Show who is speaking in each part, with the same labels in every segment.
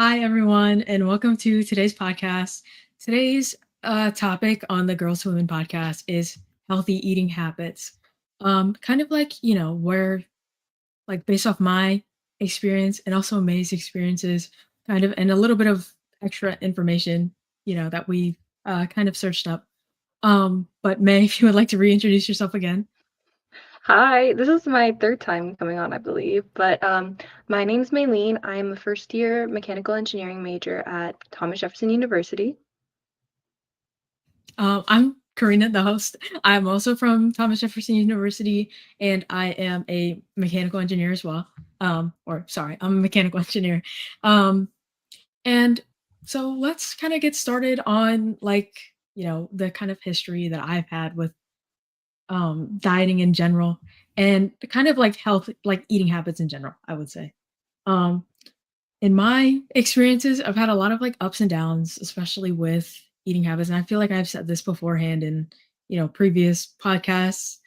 Speaker 1: Hi, everyone, and welcome to today's podcast. Today's topic on the Girls to Women podcast is healthy eating habits. Kind of like, where, like, based off my experience and also May's experiences, kind of, and a little bit of extra information, that we kind of searched up. But May, if you would like to reintroduce yourself again.
Speaker 2: Hi, this is my third time coming on, I believe. But my name's Maylene. I'm a first year mechanical engineering major at Thomas Jefferson University.
Speaker 1: I'm Karina, the host. I'm also from Thomas Jefferson University, and I am a mechanical engineer as well. Or sorry, I'm a mechanical engineer. Um, and so let's kind of get started on the kind of history that I've had with dieting in general and the kind of like health, like eating habits in general, I would say. Um, in my experiences, I've had a lot of like ups and downs, especially with eating habits. And I feel like I've said this beforehand in, previous podcasts.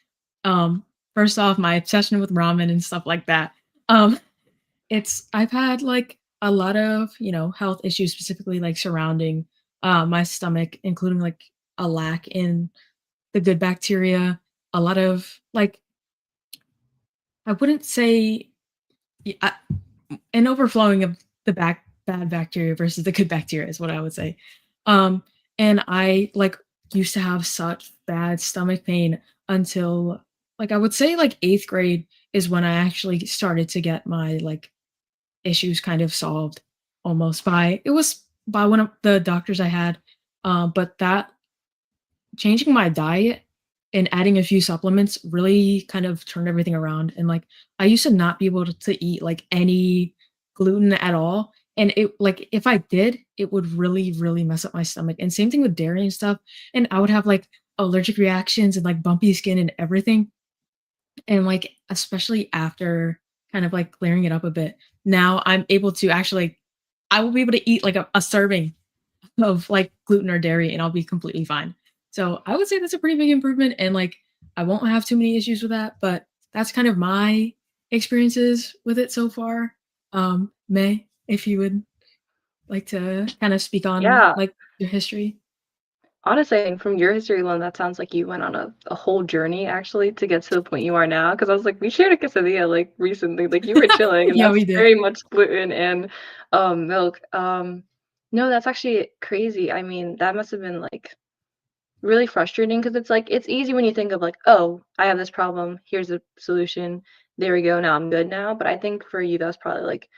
Speaker 1: Um, First off, my obsession with ramen and stuff like that. Um, I've had like a lot of, health issues specifically like surrounding my stomach, including like a lack in the good bacteria, a lot of like I wouldn't say I, an overflowing of the bad bacteria versus the good bacteria is what I would say. Um, and I like used to have such bad stomach pain until like I would say like 8th grade is when I actually started to get my like issues kind of solved almost by it was by one of the doctors I had. But that changing my diet and adding a few supplements really kind of turned everything around. And like I used to not be able to eat like any gluten at all. And it like if I did, it would really, really mess up my stomach. And same thing with dairy and stuff. And I would have like allergic reactions and like bumpy skin and everything. And like especially after kind of like clearing it up a bit, now I'm able to actually I will be able to eat like a serving of like gluten or dairy and I'll be completely fine. So I would say that's a pretty big improvement and like I won't have too many issues with that, but that's kind of my experiences with it so far. May, if you would like to kind of speak on
Speaker 2: Yeah,
Speaker 1: like your history.
Speaker 2: honestly, I think from your history alone, that sounds like you went on a whole journey actually to get to the point you are now. Because I was like, we shared a quesadilla like recently, like you were chilling, and
Speaker 1: Yeah,
Speaker 2: that's
Speaker 1: we did.
Speaker 2: very much gluten and milk. No, that's actually crazy. I mean, that must have been like really frustrating because it's like it's easy when you think of like, oh, I have this problem, here's a solution, there we go, now I'm good now. But I think for you, that was probably like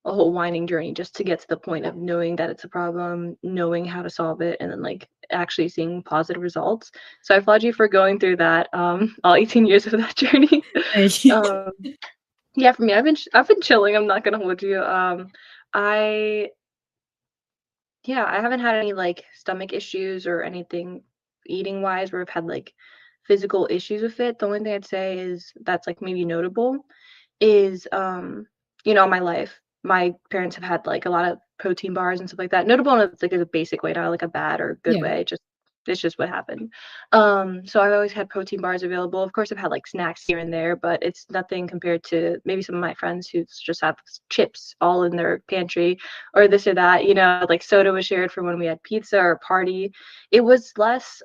Speaker 2: a whole winding journey just to get to the point of knowing that it's a problem, knowing how to solve it, and then like actually seeing positive results. So I applaud you for going through that, all 18 years of that journey.
Speaker 1: Thank you.
Speaker 2: um, yeah, for me, I've been chilling. I'm not gonna hold you. I Yeah, I haven't had any like stomach issues or anything eating wise where I've had like physical issues with it. The only thing I'd say is that's like maybe notable is my life. My parents have had like a lot of protein bars and stuff like that. Notable in like a basic way, not like a bad or good
Speaker 1: Yeah.
Speaker 2: way. Just it's just what happened. So I've always had protein bars available. Of course, I've had like snacks here and there, but it's nothing compared to maybe some of my friends who just have chips all in their pantry or this or that. Like soda was shared for when we had pizza or a party. It was less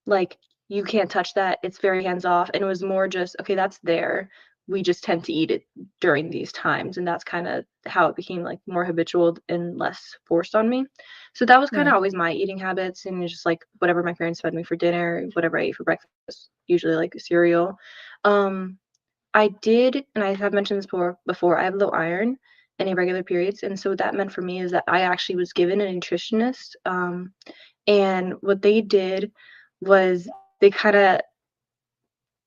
Speaker 2: like you can't touch that. It's very hands off, and it was more just okay. That's there. We just tend to eat it during these times, and that's kind of how it became like more habitual and less forced on me. So that was kind of
Speaker 1: Right.
Speaker 2: always my eating habits, and it's just like whatever my parents fed me for dinner, whatever I ate for breakfast, usually like cereal. Um, I did, and I have mentioned this before. I have low iron and irregular periods, and so what that meant for me is that I actually was given a nutritionist, and what they did was they kind of,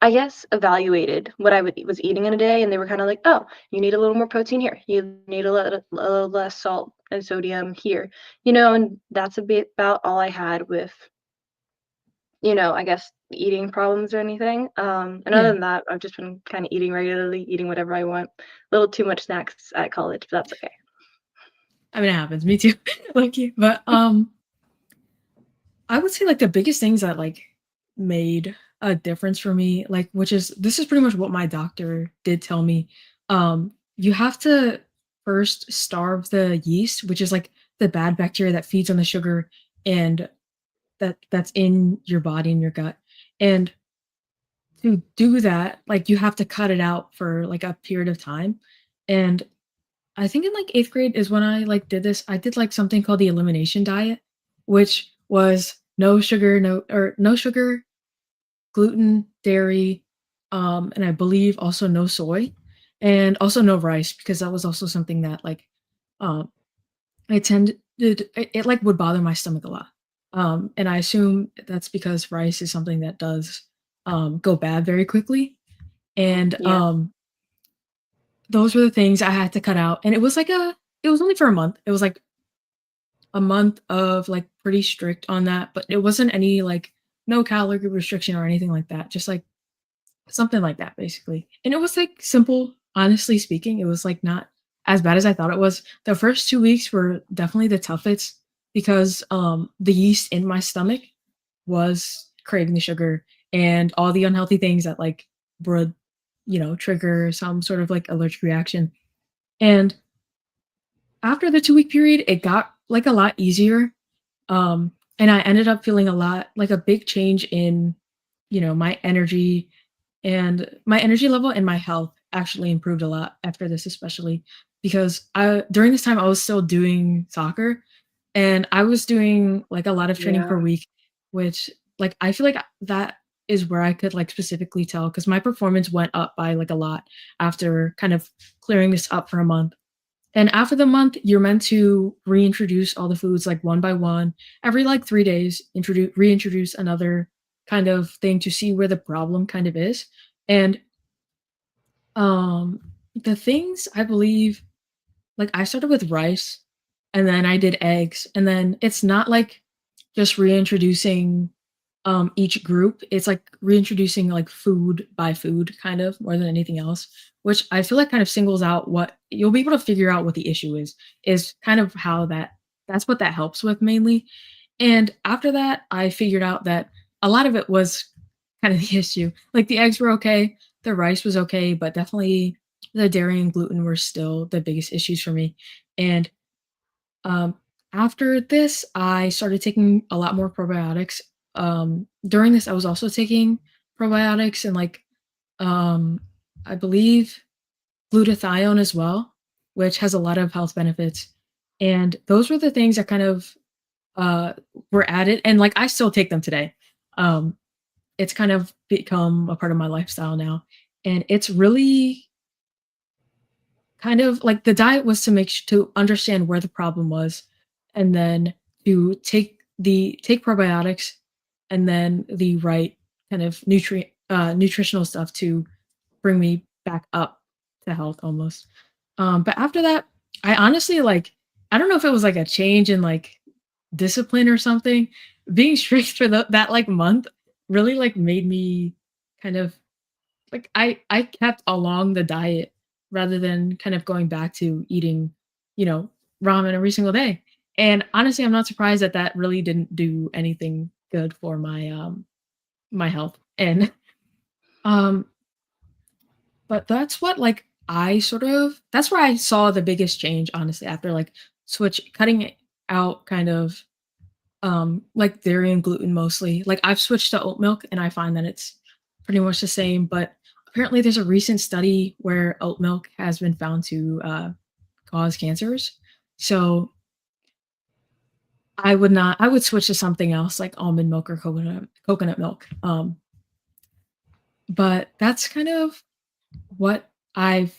Speaker 2: I guess, evaluated what was eating in a day, and they were kind of like, "Oh, you need a little more protein here. You need a little less salt and sodium here." And that's a bit about all I had with, I guess, eating problems or anything. And other
Speaker 1: Yeah.
Speaker 2: than that, I've just been kind of eating regularly, eating whatever I want. A little too much snacks at college, but that's okay.
Speaker 1: I mean it happens. Me too. Like you. But I would say like the biggest things that like made a difference for me, like which is this is pretty much what my doctor did tell me. You have to first starve the yeast, which is like the bad bacteria that feeds on the sugar and that's in your body and your gut. And to do that, like you have to cut it out for like a period of time. And I think in like 8th grade is when I like did this. I did like something called the elimination diet, which was no sugar, gluten, dairy, and I believe also no soy, and also no rice because that was also something that like um I tended it like would bother my stomach a lot. And I assume that's because rice is something that does go bad very quickly. And
Speaker 2: Yeah.
Speaker 1: those were the things I had to cut out. And it was only for a month. It was like a month of like pretty strict on that, but it wasn't any like no calorie restriction or anything like that. Just like something like that, basically. And it was, like, simple, honestly speaking, it was, like, not as bad as I thought it was. The first 2 weeks were definitely the toughest because, the yeast in my stomach was craving the sugar and all the unhealthy things that, like, would, trigger some sort of, like, allergic reaction. And after the 2-week period, it got, like, a lot easier, and I ended up feeling a lot like, a big change in, my energy and my energy level and my health actually improved a lot after this, especially because during this time I was still doing soccer and I was doing like a lot of training per
Speaker 2: Yeah.
Speaker 1: week, which like I feel like that is where I could like specifically tell because my performance went up by like a lot after kind of clearing this up for a month. And after the month, you're meant to reintroduce all the foods like one by one. Every like 3 days, reintroduce another kind of thing to see where the problem kind of is. And um the things I believe like I started with rice and then I did eggs and then it's not like just reintroducing each group. It's like reintroducing like food by food kind of more than anything else, which I feel like kind of singles out what you'll be able to figure out what the issue is kind of how that's what that helps with mainly. And after that, I figured out that a lot of it was kind of the issue. Like the eggs were okay, the rice was okay, but definitely the dairy and gluten were still the biggest issues for me. And um, after this, I started taking a lot more probiotics. During this, I was also taking probiotics and like um, I believe glutathione as well, which has a lot of health benefits. And those were the things that kind of uh, were added, and like I still take them today. Um, it's kind of become a part of my lifestyle now, and it's really kind of like the diet was to to understand where the problem was, and then to take probiotics, and then the right kind of nutritional stuff to bring me back up to health almost. But after that, I honestly like I don't know if it was like a change in like discipline or something. Being strict for that like month really like made me kind of like I kept along the diet rather than kind of going back to eating, you know, ramen every single day. And honestly, I'm not surprised that that really didn't do anything good for my health. And um but that's what like I sort of that's where I saw the biggest change honestly after like cutting it out kind of like dairy and gluten mostly. Like I've switched to oat milk and I find that it's pretty much the same, but apparently there's a recent study where oat milk has been found to cause cancers. So I would switch to something else like almond milk or coconut milk. But that's kind of what I've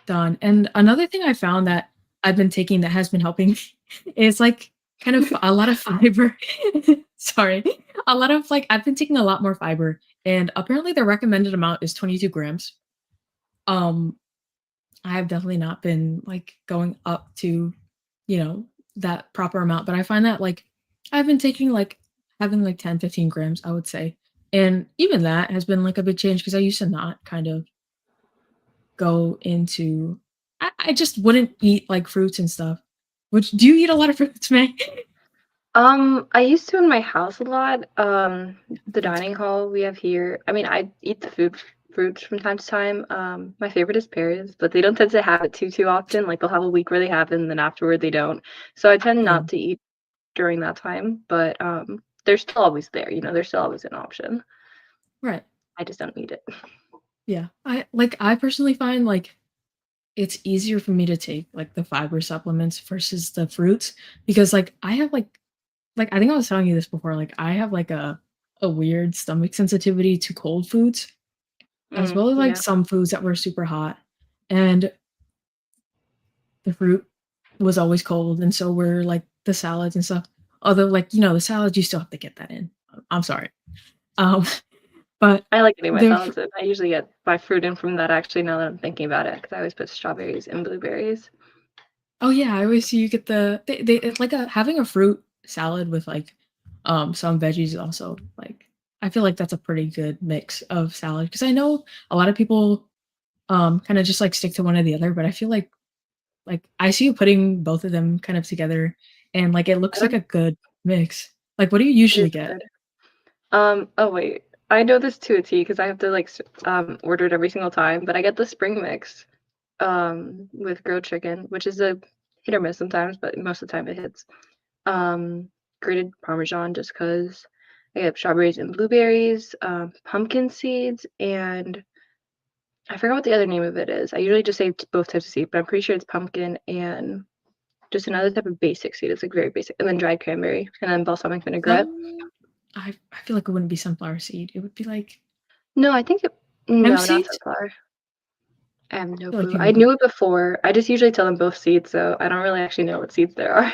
Speaker 1: done. And another thing I found that I've been taking that has been helping me is like kind of a lot of fiber. Sorry. A lot of like I've been taking a lot more fiber and apparently the recommended amount is 22 grams. Um I have definitely not been like going up to, you know, that proper amount, but I find that like I've been taking like having like 10, 15 grams, I would say. And even that has been like a big change because I used to not kind of go into I just wouldn't eat, like, fruits and stuff. Which do you eat a lot of fruits, May?
Speaker 2: I used to in my house a lot. The dining hall we have here. I mean, I eat the food fruits from time to time. My favorite is pears, but they don't tend to have it too often. Like they'll have a week where they have it, and then afterward they don't. So I tend
Speaker 1: Yeah.
Speaker 2: not to eat during that time, but they're still always there. They're still always an option.
Speaker 1: Right.
Speaker 2: I just don't eat it.
Speaker 1: Yeah. I personally find like it's easier for me to take like the fiber supplements versus the fruits because like I have like I think I was telling you this before, like I have like a weird stomach sensitivity to cold foods as well as like
Speaker 2: Yeah,
Speaker 1: some foods that were super hot. And the fruit was always cold and so were like the salads and stuff. Although like, the salads you still have to get that in. I'm sorry. Um but
Speaker 2: I like getting my
Speaker 1: the
Speaker 2: salads in. I usually get my fruit in from that. Actually, now that I'm thinking about it, because I always put strawberries and blueberries.
Speaker 1: Oh, yeah, I always see you get they it's like a having a fruit salad with, like, some veggies also, like I feel like that's a pretty good mix of salad because I know a lot of people, kinda just, like, stick to one or the other, but I feel like, I see you putting both of them kind of together, and, like, it
Speaker 2: I
Speaker 1: looks like
Speaker 2: don't.
Speaker 1: a good mix. Like, what do you
Speaker 2: It is
Speaker 1: usually get?
Speaker 2: good. Oh wait, I know this to a T because I have to like order it every single time. But I get the spring mix with grilled chicken, which is a hit or miss sometimes, but most of the time it hits. Grated Parmesan just because I get strawberries and blueberries, pumpkin seeds, and I forgot what the other name of it is. I usually just say both types of seed, but I'm pretty sure it's pumpkin and just another type of basic seed. It's like very basic, and then dried cranberry, and then balsamic vinaigrette.
Speaker 1: I feel like it wouldn't be sunflower seed, it would be like
Speaker 2: No, I think
Speaker 1: hemp
Speaker 2: no, not
Speaker 1: seeds?
Speaker 2: sunflower. I have no
Speaker 1: I feel like
Speaker 2: clue.
Speaker 1: you
Speaker 2: I
Speaker 1: would
Speaker 2: knew it before. I just usually tell them both seeds, so I don't really actually know what seeds there are.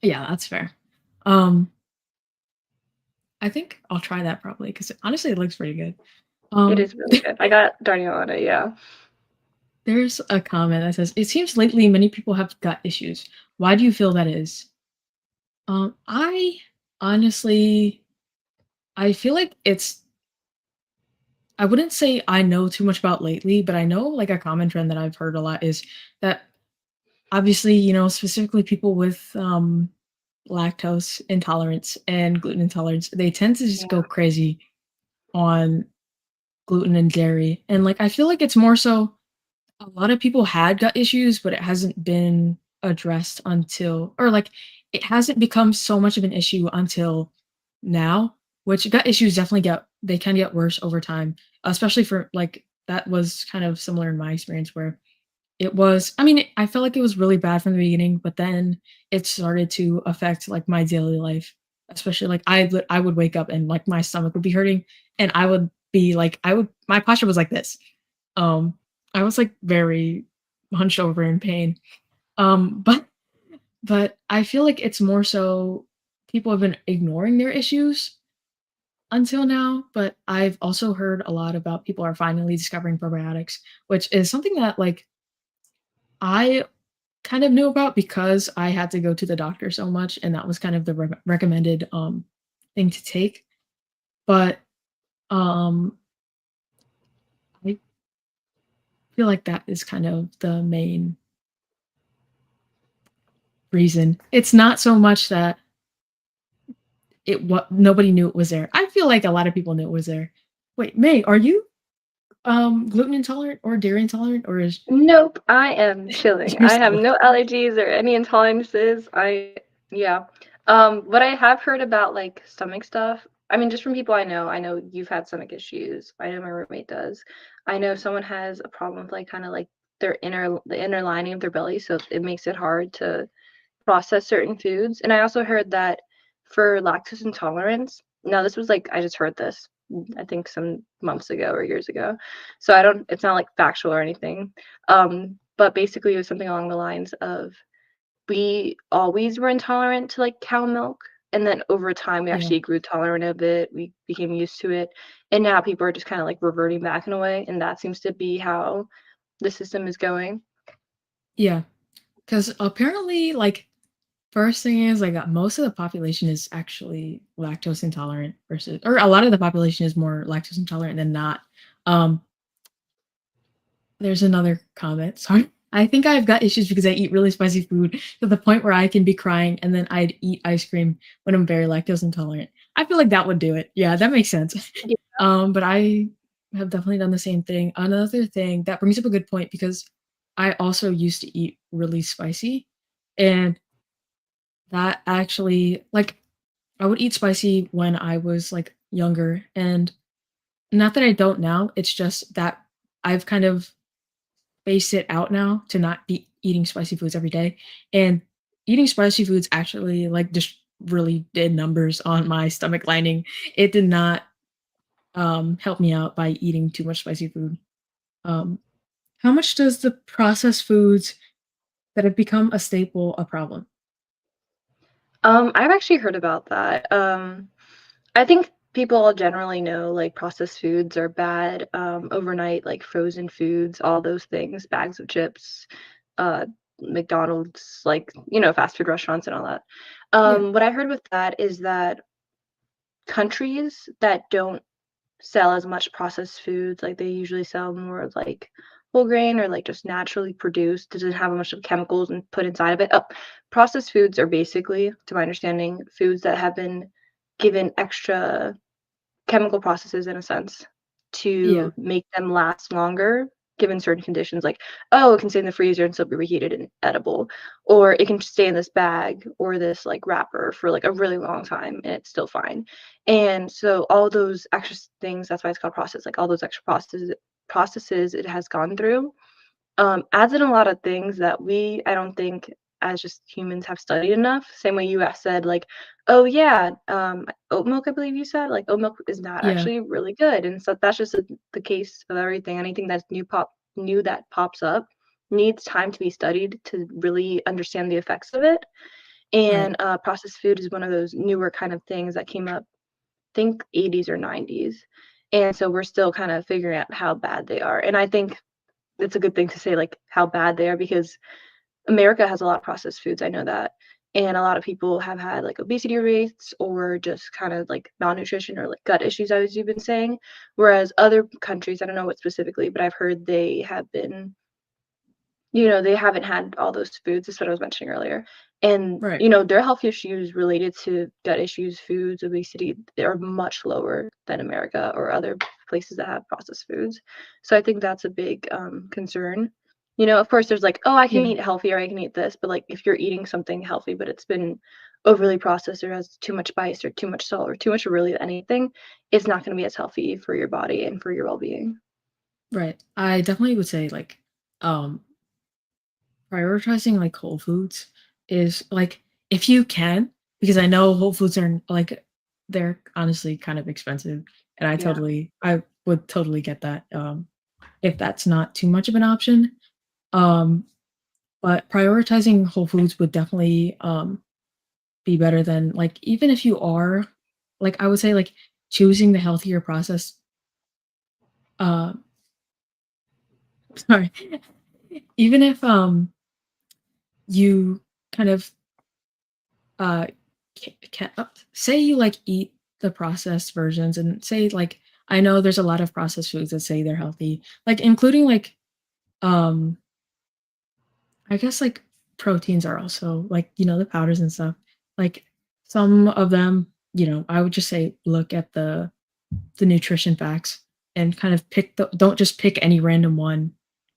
Speaker 1: yeah, that's fair. Um, I think I'll try that probably because honestly, it looks pretty good.
Speaker 2: It
Speaker 1: Um,
Speaker 2: is really good. I got Darnielle on it, yeah.
Speaker 1: there's a comment that says, "It seems lately many people have gut issues. Why do you feel that is?" I honestly, I feel like I wouldn't say I know too much about lately, but I know like a common trend that I've heard a lot is that obviously, specifically people with lactose intolerance and gluten intolerance, they tend to just go
Speaker 2: Yeah.
Speaker 1: crazy on gluten and dairy. And like I feel like it's more so a lot of people had gut issues, but it hasn't been addressed until or like it hasn't become so much of an issue until now, which gut issues definitely they can get worse over time, especially for like that was kind of similar in my experience where I mean, I felt like it was really bad from the beginning, but then it started to affect like my daily life, especially like I would wake up and like my stomach would be hurting and I would be like my posture was like this. Um, I was, like, very hunched over in pain, but I feel like it's more so people have been ignoring their issues until now, but I've also heard a lot about people are finally discovering probiotics, which is something that, like, I kind of knew about because I had to go to the doctor so much, and that was kind of the recommended, thing to take, but, um, I feel like that is kind of the main reason. It's not so much that what nobody knew it was there. I feel like a lot of people knew it was there. Wait, May, are you gluten intolerant or dairy intolerant or is
Speaker 2: Nope, I am chilling.
Speaker 1: you're
Speaker 2: I have
Speaker 1: still
Speaker 2: no allergies or any intolerances. Yeah. What I have heard about like stomach stuff, I mean, just from people I know you've had stomach issues. I know my roommate does. I know someone has a problem with like kind of like the inner lining of their belly, so it makes it hard to process certain foods. And I also heard that for lactose intolerance, now this was like I just heard this I think some months ago or years ago. So I don't it's not like factual or anything. But basically it was something along the lines of we always were intolerant to like cow milk. And then over time we
Speaker 1: yeah.
Speaker 2: actually grew tolerant of it. We became used to it. And now people are just kind of like reverting back in a way. And that seems to be how the system is going.
Speaker 1: Yeah. Because apparently, like, first thing is like most of the population is actually lactose intolerant versus or a lot of the population is more lactose intolerant than not. Um, there's another comment. Sorry. I think I've got issues because I eat really spicy food to the point where I can be crying and then I'd eat ice cream when I'm very lactose intolerant. I feel like that would do it. Yeah, that makes sense.
Speaker 2: Yeah.
Speaker 1: But I have definitely done the same thing. Another thing that brings up a good point because I also used to eat really spicy, and that actually like, I would eat spicy when I was, like, younger, and not that I don't now, it's just that I've kind of spaced it out now to not be eating spicy foods every day, and eating spicy foods actually, like, just really did numbers on my stomach lining. It did not, help me out by eating too much spicy food. Um, how much does the processed foods that have become a staple a problem?
Speaker 2: I've actually heard about that. I think people generally know like processed foods are bad. Overnight, like frozen foods, all those things, bags of chips, uh, McDonald's, like fast food restaurants and all that.
Speaker 1: Yeah,
Speaker 2: What I heard with that is that countries that don't sell as much processed foods, like they usually sell more of like whole grain or like just naturally produced, doesn't have a bunch of chemicals and put inside of it. Oh, processed foods are basically, to my understanding, foods that have been given extra chemical processes in a sense
Speaker 1: yeah,
Speaker 2: to make them last longer given certain conditions like oh it can stay in the freezer and still be reheated and edible or it can stay in this bag or this like wrapper for like a really long time and it's still fine and so all those extra things that's why it's called process like all those extra processes it has gone through adds in a lot of things that we I don't think as just humans have studied enough. Same way you have said like, oh yeah, oat milk, I believe you said like oat milk is not
Speaker 1: yeah,
Speaker 2: actually really good, and so that's just the case of everything. Anything that's new that pops up needs time to be studied to really understand the effects of it.
Speaker 1: right,
Speaker 2: And processed food is one of those newer kind of things that came up, I think 80s or 90s. And so we're still kind of figuring out how bad they are. And I think it's a good thing to say like how bad they are because America has a lot of processed foods. I know that. And a lot of people have had like obesity rates or just kind of like malnutrition or like gut issues, as you've been saying. Whereas other countries, I don't know what specifically, but I've heard they have been, they haven't had all those foods. That's what I was mentioning earlier. And,
Speaker 1: right.
Speaker 2: their health issues related to gut issues, foods, obesity, they are much lower than America or other places that have processed foods. So I think that's a big concern. Of course, there's like, oh, I can
Speaker 1: Yeah,
Speaker 2: eat healthy or I can eat this. But like if you're eating something healthy, but it's been overly processed or has too much spice or too much salt or too much of really anything, it's not going to be as healthy for your body and for your well being.
Speaker 1: right. I definitely would say, like, um, prioritizing, like, whole foods is, like, if you can, because I know whole foods are, like, they're honestly kind of expensive, and
Speaker 2: Yeah.
Speaker 1: I would totally get that, if that's not too much of an option, um, but prioritizing whole foods would definitely, be better than, like, even if you are like, I would say, like, choosing the healthier process, uh sorry, even if, you kind of uh can say you like eat the processed versions and say like I know there's a lot of processed foods that say they're healthy, like including like um I guess like proteins are also like, the powders and stuff. Like some of them, I would just say look at the nutrition facts and kind of pick the don't just pick any random one.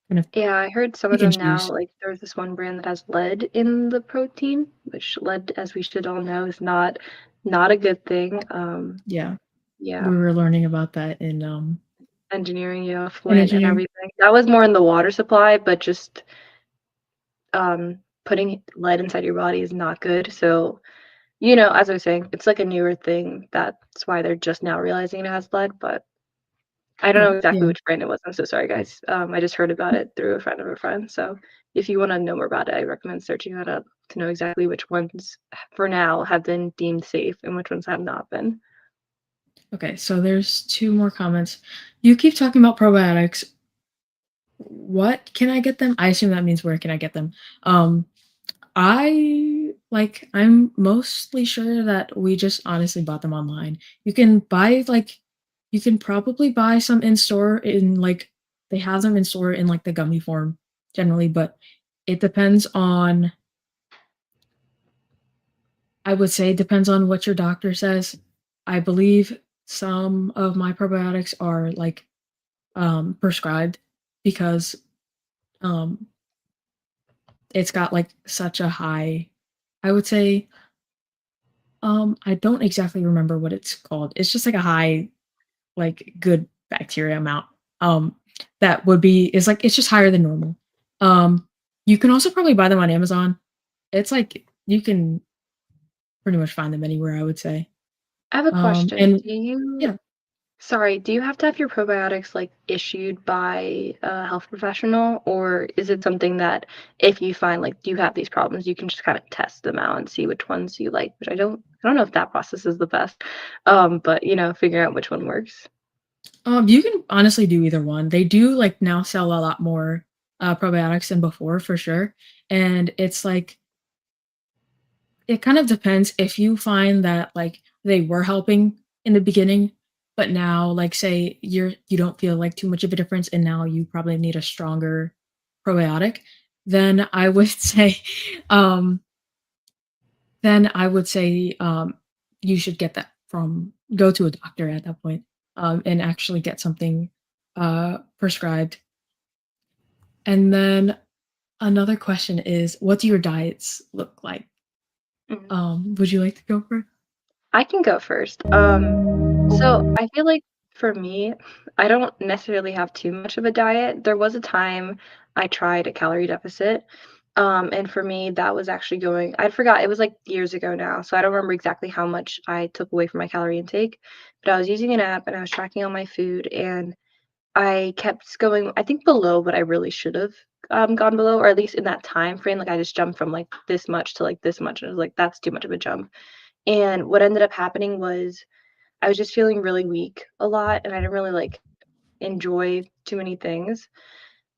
Speaker 1: Kind of
Speaker 2: Yeah, I heard some of
Speaker 1: pick and
Speaker 2: them now,
Speaker 1: choose.
Speaker 2: like there's this one brand that has lead in the protein, which lead, as we should all know, is not a good thing.
Speaker 1: Yeah.
Speaker 2: Yeah,
Speaker 1: We were learning about that
Speaker 2: engineering,
Speaker 1: in
Speaker 2: Flint and
Speaker 1: engineering.
Speaker 2: everything. That was more in the water supply, but just putting lead inside your body is not good. So, as I was saying, it's like a newer thing. That's why they're just now realizing it has lead, but I don't know
Speaker 1: Right.
Speaker 2: exactly
Speaker 1: Yeah.
Speaker 2: which brand it was. I'm so sorry, guys. I just heard about it through a friend of a friend. So if you want to know more about it, I recommend searching that up to know exactly which ones, for now, have been deemed safe and which ones have not been.
Speaker 1: Okay, so there's two more comments. You keep talking about probiotics. What can I get them? I assume that means where can I get them? Um, I'm mostly sure that we just honestly bought them online. You can probably buy some in store in like they have them in store in like the gummy form generally, but it depends on I would say it depends on what your doctor says. I believe some of my probiotics are like prescribed because um it's got like such a high, I would say, I don't exactly remember what it's called. It's just like a high, like good bacteria amount. Um that would be is like it's just higher than normal. Um you can also probably buy them on Amazon. It's like you can pretty much find them anywhere, I would say.
Speaker 2: I have a question.
Speaker 1: And yeah.
Speaker 2: Sorry, do you have to have your probiotics like issued by a health professional, or is it something that if you find like you have these problems, you can just kind of test them out and see which ones you like? Which I don't know if that process is the best, but figuring out which one works.
Speaker 1: You can honestly do either one. They do like now sell a lot more probiotics than before for sure. And it's like it kind of depends if you find that like they were helping in the beginning, but now like say you don't feel like too much of a difference and now you probably need a stronger probiotic, then I would say um you should get that from go to a doctor at that point, and actually get something prescribed. And then another question is, what do your diets look like?
Speaker 2: Mhm.
Speaker 1: Would you like to go first?
Speaker 2: I can go first. So I feel like for me, I don't necessarily have too much of a diet. There was a time I tried a calorie deficit. And for me, that was actually going, I forgot, it was like years ago now. So I don't remember exactly how much I took away from my calorie intake, but I was using an app and I was tracking all my food and I kept going, I think below what I really should have gone below, or at least in that time frame. Like I just jumped from like this much to like this much. And I was like, that's too much of a jump. And what ended up happening was I was just feeling really weak a lot and I didn't really like enjoy too many things.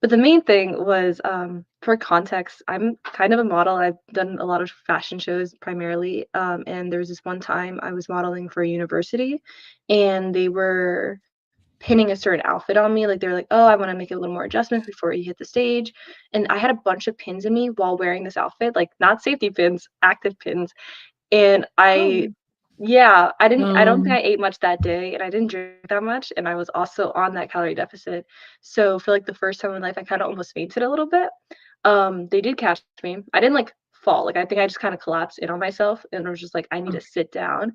Speaker 2: But the main thing was, for context, I'm kind of a model. I've done a lot of fashion shows primarily. And there was this one time I was modeling for a university and they were pinning a certain outfit on me. Like they were like, oh, I want to make a little more adjustments before you hit the stage. And I had a bunch of pins in me while wearing this outfit, like not safety pins, active pins. And
Speaker 1: Oh,
Speaker 2: I don't think
Speaker 1: um,
Speaker 2: I ate much that day, and I didn't drink that much, and I was also on that calorie deficit. So for, like, the first time in life, I kinda almost fainted a little bit. They did catch me. I didn't, like, fall, like, I think I just kinda collapsed in on myself, and I was just like, "I need to
Speaker 1: okay,
Speaker 2: sit down."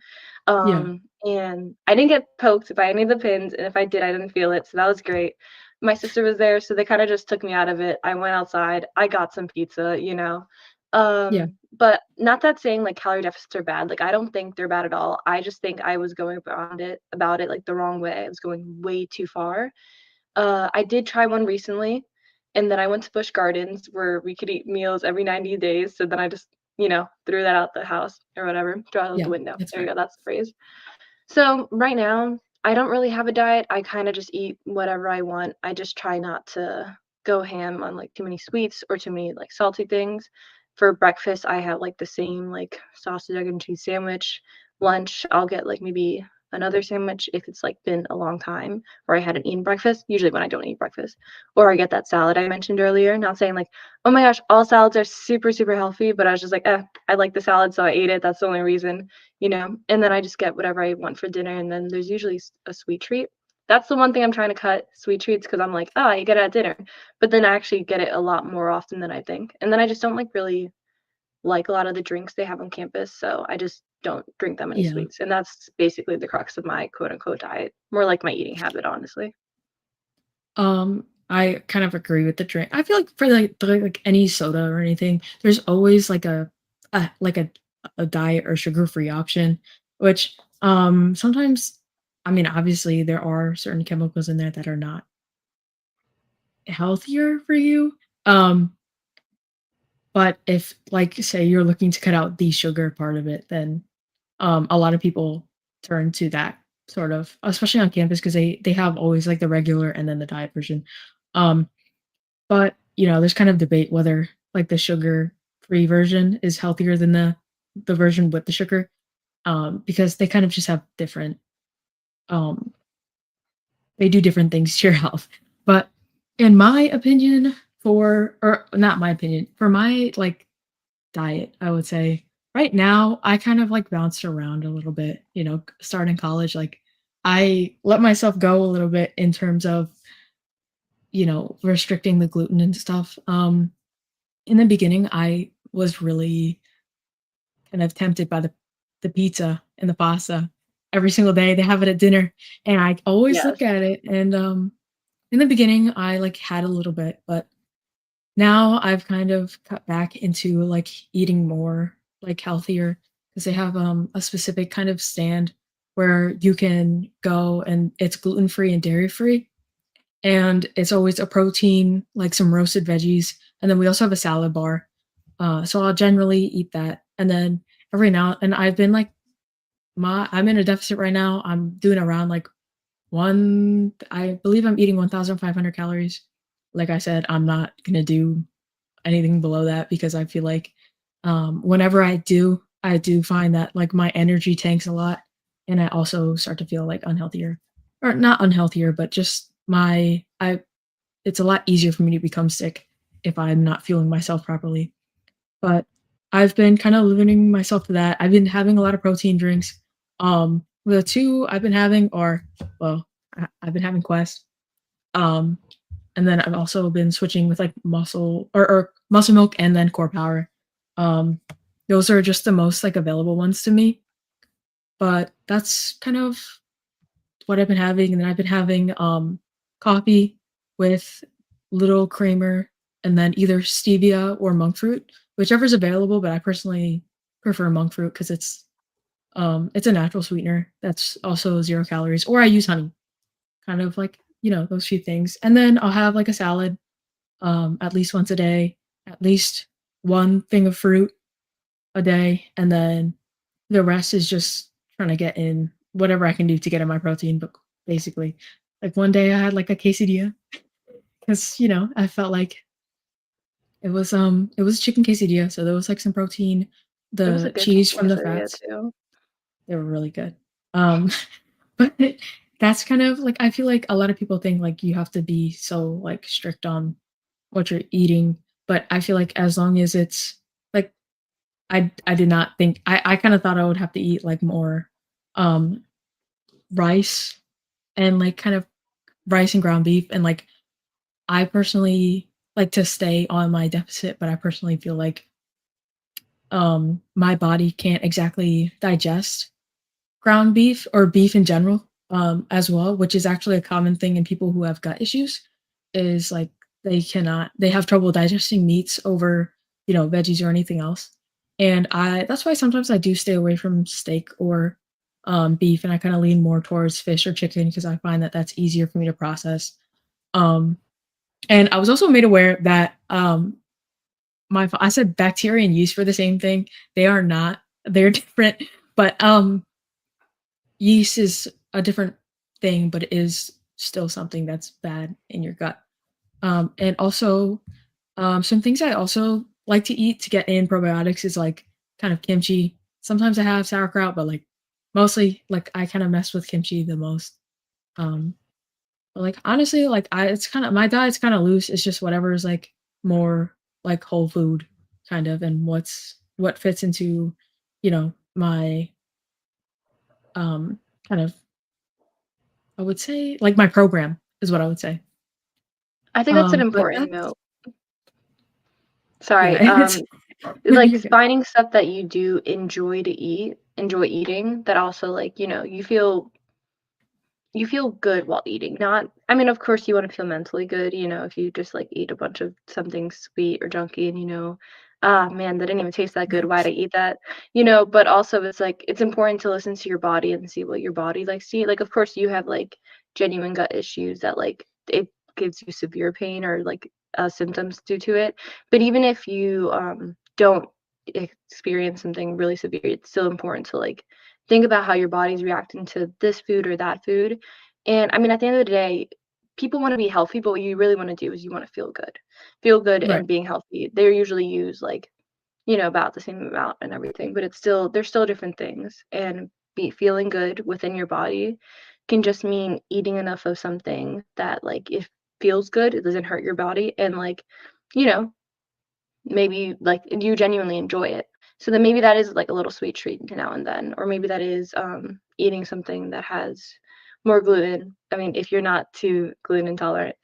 Speaker 1: yeah,
Speaker 2: And I didn't get poked by any of the pins, and if I did, I didn't feel it, so that was great. My sister was there, so they kinda just took me out of it. I went outside, I got some pizza, you know?
Speaker 1: yeah,
Speaker 2: But not that saying, like, calorie deficits are bad, like, I don't think they're bad at all. I just think I was going about it, like, the wrong way. I was going way too far. I did try one recently, and then I went to Busch Gardens where we could eat meals every 90 days, so then I just, threw that out the house or whatever, threw it out the
Speaker 1: yeah,
Speaker 2: window.
Speaker 1: that's
Speaker 2: There you
Speaker 1: fair.
Speaker 2: go, that's the phrase. So, right now, I don't really have a diet. I kinda just eat whatever I want. I just try not to go ham on, like, too many sweets or too many, like, salty things. For breakfast, I have, like, the same, like, sausage, egg, and cheese sandwich. Lunch, I'll get, like, maybe another sandwich if it's, like, been a long time or I hadn't eaten breakfast, usually when I don't eat breakfast. Or I get that salad I mentioned earlier, not saying, like, "Oh my gosh, all salads are super, super healthy," but I was just like, I like the salad, so I ate it. That's the only reason, and then I just get whatever I want for dinner, and then there's usually a sweet treat. That's the one thing I'm trying to cut, sweet treats, because I'm like, oh, you get it at dinner, but then I actually get it a lot more often than I think. And then I just don't like really like a lot of the drinks they have on campus, so I just don't drink that many
Speaker 1: Yeah,
Speaker 2: sweets, and that's basically the crux of my quote unquote diet, more like my eating habit, honestly.
Speaker 1: I kind of agree with the drink. I feel like for like any soda or anything, there's always like like a diet or sugar-free option, which sometimes I mean, obviously there are certain chemicals in there that are not healthier for you. Um, but if like say you're looking to cut out the sugar part of it, then a lot of people turn to that sort of, especially on campus because they have always like the regular and then the diet version. Um, But, there's kind of debate whether, like, the sugar-free version is healthier than the version with the sugar, because they kind of just have different, um they do different things to your health. But in my opinion, for or not my opinion, for my, like, diet, I would say, right now, I kind of, like, bounced around a little bit, starting college, like, I let myself go a little bit in terms of restricting the gluten and stuff. In the beginning, I was really kind of tempted by the pizza and the pasta. Every single day, they have it at dinner, and I always
Speaker 2: Yes.
Speaker 1: look at it, and, in the beginning, I, like, had a little bit, but now I've kind of cut back into, like, eating more, like, healthier because they have, a specific kind of stand where you can go and it's gluten-free and dairy-free, and it's always a protein, like some roasted veggies, and then we also have a salad bar. So I'll generally eat that, and then every now and I've been like I'm in a deficit right now. I'm doing around like I believe I'm eating 1,500 calories. Like I said, I'm not gonna do anything below that because I feel like whenever I do find that like my energy tanks a lot, and I also start to feel like unhealthier, or not unhealthier, but just my I it's a lot easier for me to become sick if I'm not fueling myself properly. But I've been kind of limiting myself to that. I've been having a lot of protein drinks. The two I've been having are, well, I've been having Quest. Um, and then I've also been switching with like muscle milk and then core power. Um, those are just the most like available ones to me. But that's kind of what I've been having. And then I've been having coffee with little creamer and then either stevia or monk fruit, whichever's available, but I personally prefer monk fruit because it's a natural sweetener that's also 0 calories, or I use honey, kind of like, those few things. And then I'll have like a salad, at least once a day, at least one thing of fruit a day, and then the rest is just trying to get in whatever I can do to get in my protein, but basically, like one day I had like a quesadilla because, I felt like it was chicken quesadilla, so there was like some protein,
Speaker 2: It was a
Speaker 1: the
Speaker 2: good
Speaker 1: cheese
Speaker 2: chicken
Speaker 1: from the
Speaker 2: quesadilla
Speaker 1: fats,
Speaker 2: too.
Speaker 1: they were really good. Um, but that's kind of like I feel like a lot of people think like you have to be so like strict on what you're eating, but I feel like as long as it's like I did not think I kind of thought I would have to eat like more um rice and like kind of rice and ground beef, and like I personally like to stay on my deficit, but I personally feel like my body can't exactly digest ground beef or beef in general, as well, which is actually a common thing in people who have gut issues, is like they have trouble digesting meats over, veggies or anything else. And that's why sometimes I do stay away from steak or beef, and I kind of lean more towards fish or chicken because I find that that's easier for me to process. Um, and I was also made aware that I said bacteria and yeast for the same thing. They are not. They're different, but yeast is a different thing, but it is still something that's bad in your gut. And also, some things I also like to eat to get in probiotics is like kind of kimchi. Sometimes I have sauerkraut, but like mostly like I kind of mess with kimchi the most. Um, but like honestly, like it's kind of my diet's kind of loose. It's just whatever is like more like whole food kind of, and what fits into, my kind of, I would say, like, my program is what I would say.
Speaker 2: I think that's an
Speaker 1: But
Speaker 2: important
Speaker 1: that's
Speaker 2: note. Sorry.
Speaker 1: yeah, it's no,
Speaker 2: Like
Speaker 1: you're good.
Speaker 2: finding stuff that you do enjoy eating that also like, you feel good while eating. Not I mean, of course you want to feel mentally good, if you just like eat a bunch of something sweet or junky and ah man, that didn't even taste that good.
Speaker 1: Right.
Speaker 2: Why'd I eat that? But also it's like it's important to listen to your body and see what your body likes to eat. Like of course you have like genuine gut issues that like it gives you severe pain or like symptoms due to it. But even if you don't experience something really severe, it's still important to like think about how your body's reacting to this food or that food. And I mean, at the end of the day, people want to be healthy, but what you really want to do is you want to feel good. Feel good
Speaker 1: Right.
Speaker 2: and being healthy. They're usually used like, about the same amount and everything, but they're still different things. And feeling good within your body can just mean eating enough of something that like it feels good, it doesn't hurt your body, and like, you know, maybe like you genuinely enjoy it. So then maybe that is like a little sweet treat now and then, or maybe that is eating something that has more gluten. I mean, if you're not too gluten intolerant,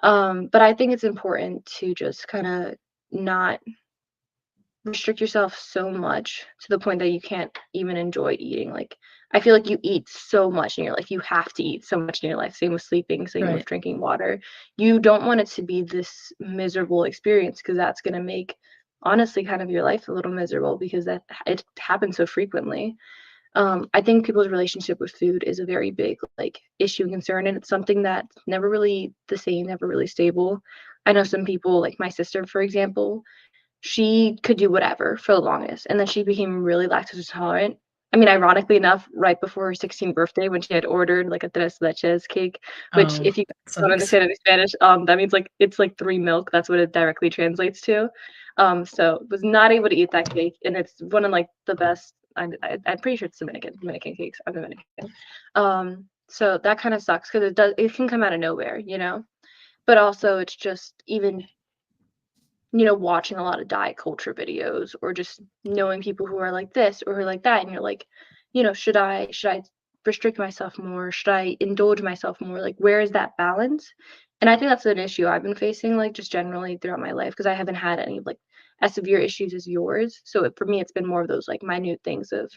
Speaker 2: But I think it's important to just kind of not restrict yourself so much to the point that you can't even enjoy eating. Like, I feel like you eat so much in your life. You have to eat so much in your life. Same with sleeping, same with
Speaker 1: Right.
Speaker 2: drinking water. You don't want it to be this miserable experience because that's going to make, honestly, kind of your life a little miserable because that it happens so frequently. I think people's relationship with food is a very big like issue and concern, and it's something that's never really the same, never really stable. I know some people, like my sister, for example, she could do whatever for the longest, and then she became really lactose intolerant. I mean, ironically enough, right before her 16th birthday when she had ordered, like, a tres leches cake, which
Speaker 1: Oh,
Speaker 2: if you
Speaker 1: that
Speaker 2: don't
Speaker 1: sucks.
Speaker 2: understand any Spanish, that means, like, it's, like, 3 milk, that's what it directly translates to. So was not able to eat that cake, and it's one of, like, the best I'm pretty sure it's Dominican cakes, I'm Dominican. So that kinda sucks because it can come out of nowhere, you know? But also it's just even watching a lot of diet culture videos or just knowing people who are like this or who are like that, and you're like, should I restrict myself more? Should I indulge myself more? Like, where is that balance? And I think that's an issue I've been facing, like, just generally throughout my life because I haven't had any, like, as severe issues as yours. So for me, it's been more of those, like, minute things of,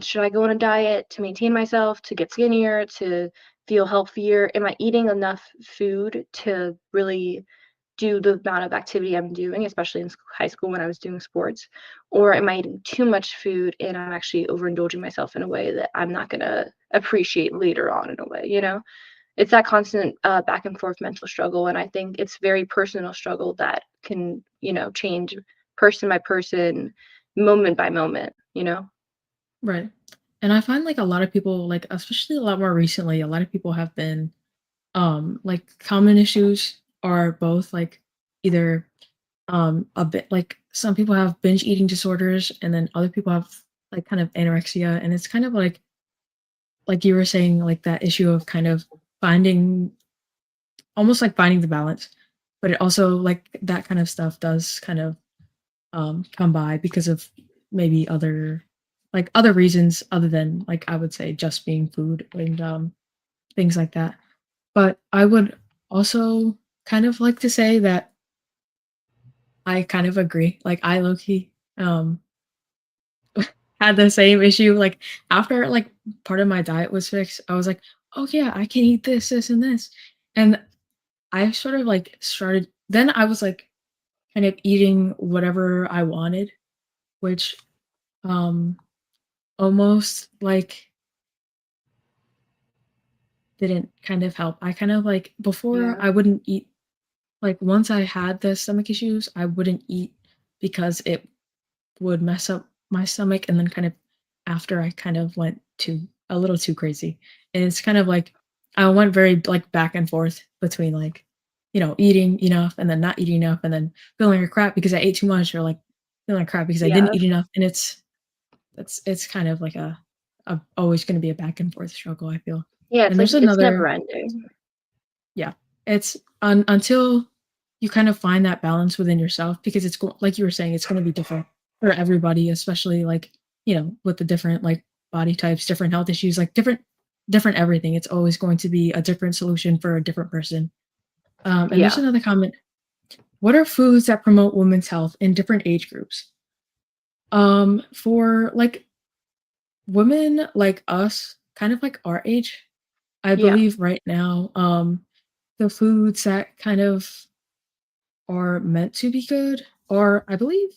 Speaker 2: should I go on a diet to maintain myself, to get skinnier, to feel healthier? Am I eating enough food to really do the amount of activity I'm doing, especially in high school when I was doing sports? Or am I eating too much food and I'm actually overindulging myself in a way that I'm not going to appreciate later on in a way, you know? It's that constant back and forth mental struggle. And I think it's very personal struggle that can, change person by person, moment by moment, you know?
Speaker 1: Right. And I find like a lot of people, like especially a lot more recently, a lot of people have been like common issues are both like either a bit like some people have binge eating disorders and then other people have like kind of anorexia, and it's kind of like you were saying, like that issue of kind of finding almost like finding the balance. But it also like that kind of stuff does kind of come by because of maybe other reasons other than like I would say just being food and things like that. But I would also kind of like to say that I kind of agree. Like I low key had the same issue. Like after like part of my diet was fixed, I was like, oh yeah, I can eat this, this, and this. And I sort of like started then I was like kind of eating whatever I wanted, which um almost like didn't kind of help. I kind of like before
Speaker 2: Yeah.
Speaker 1: I wouldn't eat like once I had the stomach issues, I wouldn't eat because it would mess up my stomach, and then kind of after I kind of went too a little too crazy. And it's kind of like I went very like back and forth between like, eating enough and then not eating enough and then feeling like crap because I ate too much or like feeling like crap because I
Speaker 2: Yeah.
Speaker 1: didn't eat enough. And it's kind of like a always gonna be a back and forth struggle, I feel.
Speaker 2: Yeah,
Speaker 1: And
Speaker 2: it's like
Speaker 1: there's
Speaker 2: it's never
Speaker 1: another
Speaker 2: ending.
Speaker 1: yeah. It's until you kind of find that balance within yourself because like you were saying, it's gonna be different for everybody, especially like, with the different like body types, different health issues, like different everything. It's always going to be a different solution for a different person. And there's
Speaker 2: Yeah.
Speaker 1: another comment. What are foods that promote women's health in different age groups? For like women like us, kind of like our age, I
Speaker 2: Yeah.
Speaker 1: believe right now, the foods that kind of are meant to be good are, I believe,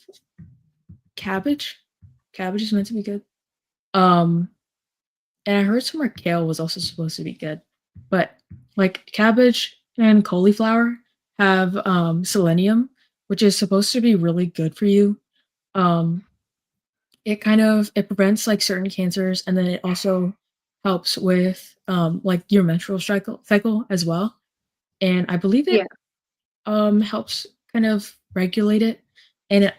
Speaker 1: cabbage. Cabbage is meant to be good. Um, and I heard somewhere kale was also supposed to be good, but like cabbage and cauliflower have selenium, which is supposed to be really good for you. Um, it prevents like certain cancers, and then it also helps with like your menstrual cycle as well. And I believe
Speaker 2: Yeah.
Speaker 1: it helps kind of regulate it, and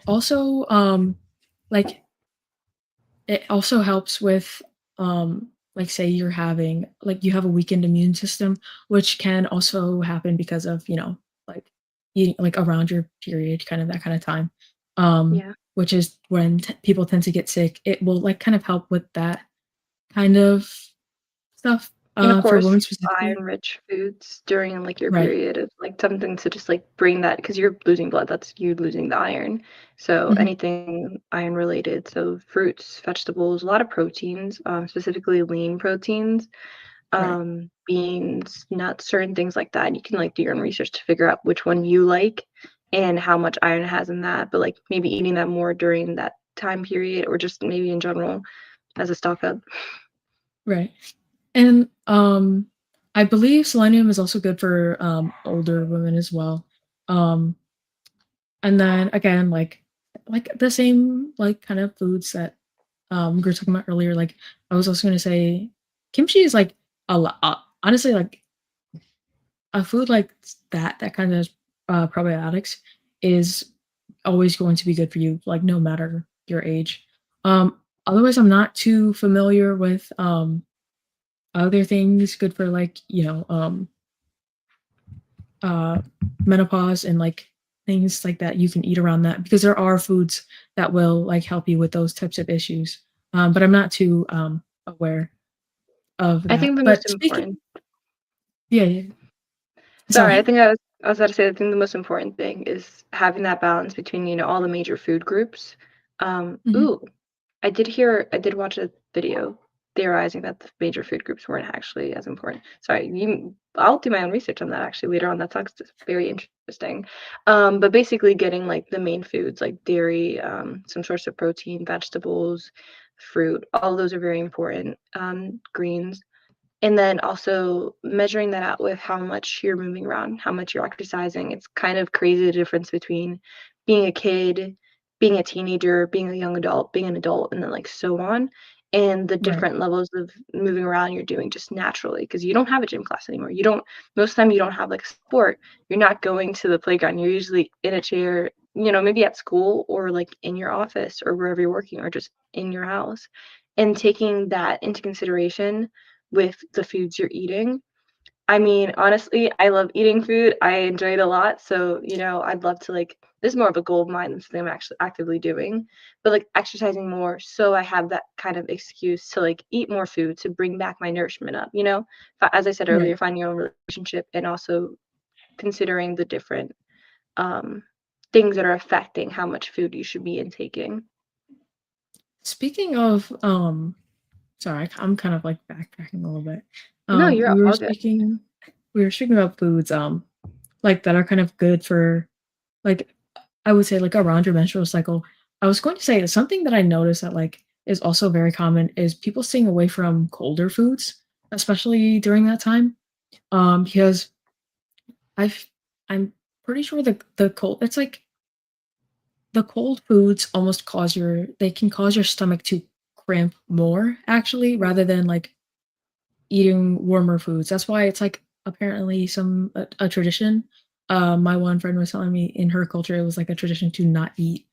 Speaker 1: like it also helps with like say you're having like you have a weakened immune system, which can also happen because of like eating like around your period, kind of that kind of time,
Speaker 2: Yeah.
Speaker 1: which is when people tend to get sick. It will like kind of help with that kind of stuff.
Speaker 2: And of
Speaker 1: For
Speaker 2: course,
Speaker 1: women specifically.
Speaker 2: iron-rich foods during, like, your
Speaker 1: Right.
Speaker 2: period is, like, something to just, like, bring that because 'cause you're losing blood, that's you losing the iron. So
Speaker 1: Mhm.
Speaker 2: anything iron related, so fruits, vegetables, a lot of proteins, specifically lean proteins,
Speaker 1: Right.
Speaker 2: beans, nuts, certain things like that. You can, like, do your own research to figure out which one you like and how much iron it has in that, but, like, maybe eating that more during that time period or just maybe in general as a stock up.
Speaker 1: Right. And, I believe selenium is also good for, older women as well. Um, and then again, like the same, like, kind of foods that, we were talking about earlier, like, I was also gonna say kimchi is, like, a lot honestly, like, a food like that kind of, probiotics is always going to be good for you, like, no matter your age. Otherwise, I'm not too familiar with, other things good for, like, uh, menopause and, like, things like that you can eat around that because there are foods that will, like, help you with those types of issues. But I'm not too, aware of
Speaker 2: I
Speaker 1: that.
Speaker 2: think the most
Speaker 1: But
Speaker 2: important
Speaker 1: speaking. Yeah, yeah.
Speaker 2: Sorry,
Speaker 1: Sorry.
Speaker 2: I was about to say I think the most important thing is having that balance between, all the major food groups.
Speaker 1: Mhm.
Speaker 2: Ooh, I did watch a video theorizing that the major food groups weren't actually as important. Sorry, I'll do my own research on that actually later on. That sounds just very interesting. But basically getting like the main foods like dairy, some source of protein, vegetables, fruit, all those are very important. Greens and then also measuring that out with how much you're moving around, how much you're exercising. It's kind of crazy the difference between being a kid, being a teenager, being a young adult, being an adult, and then like so on. And the
Speaker 1: Right,
Speaker 2: different levels of moving around you're doing just naturally because you don't have a gym class anymore. You don't, most of the time, you don't have like sport. You're not going to the playground. You're usually in a chair, maybe at school or like in your office or wherever you're working or just in your house. And taking that into consideration with the foods you're eating. I mean, honestly, I love eating food. I enjoy it a lot. So, I'd love to like this is more of a goal of mine than something I'm actually actively doing. But like exercising more so I have that kind of excuse to like eat more food to bring back my nourishment up. As I said
Speaker 1: right.
Speaker 2: earlier, finding your own relationship and also considering the different um things that are affecting how much food you should be intaking.
Speaker 1: Speaking of, sorry, I'm kind of, like, backtracking a little bit.
Speaker 2: No, you're
Speaker 1: We were
Speaker 2: all good.
Speaker 1: speaking about foods, like, that are kind of good for, like, I would say, like, around your menstrual cycle. I was going to say something that I noticed that, like, is also very common is people staying away from colder foods, especially during that time, because I've I'm pretty sure the cold it's like the cold foods almost cause your they can cause your stomach to cramp more actually rather than, like, eating warmer foods. That's why it's, like, apparently a tradition. My one friend was telling me in her culture, it was, like, a tradition to not eat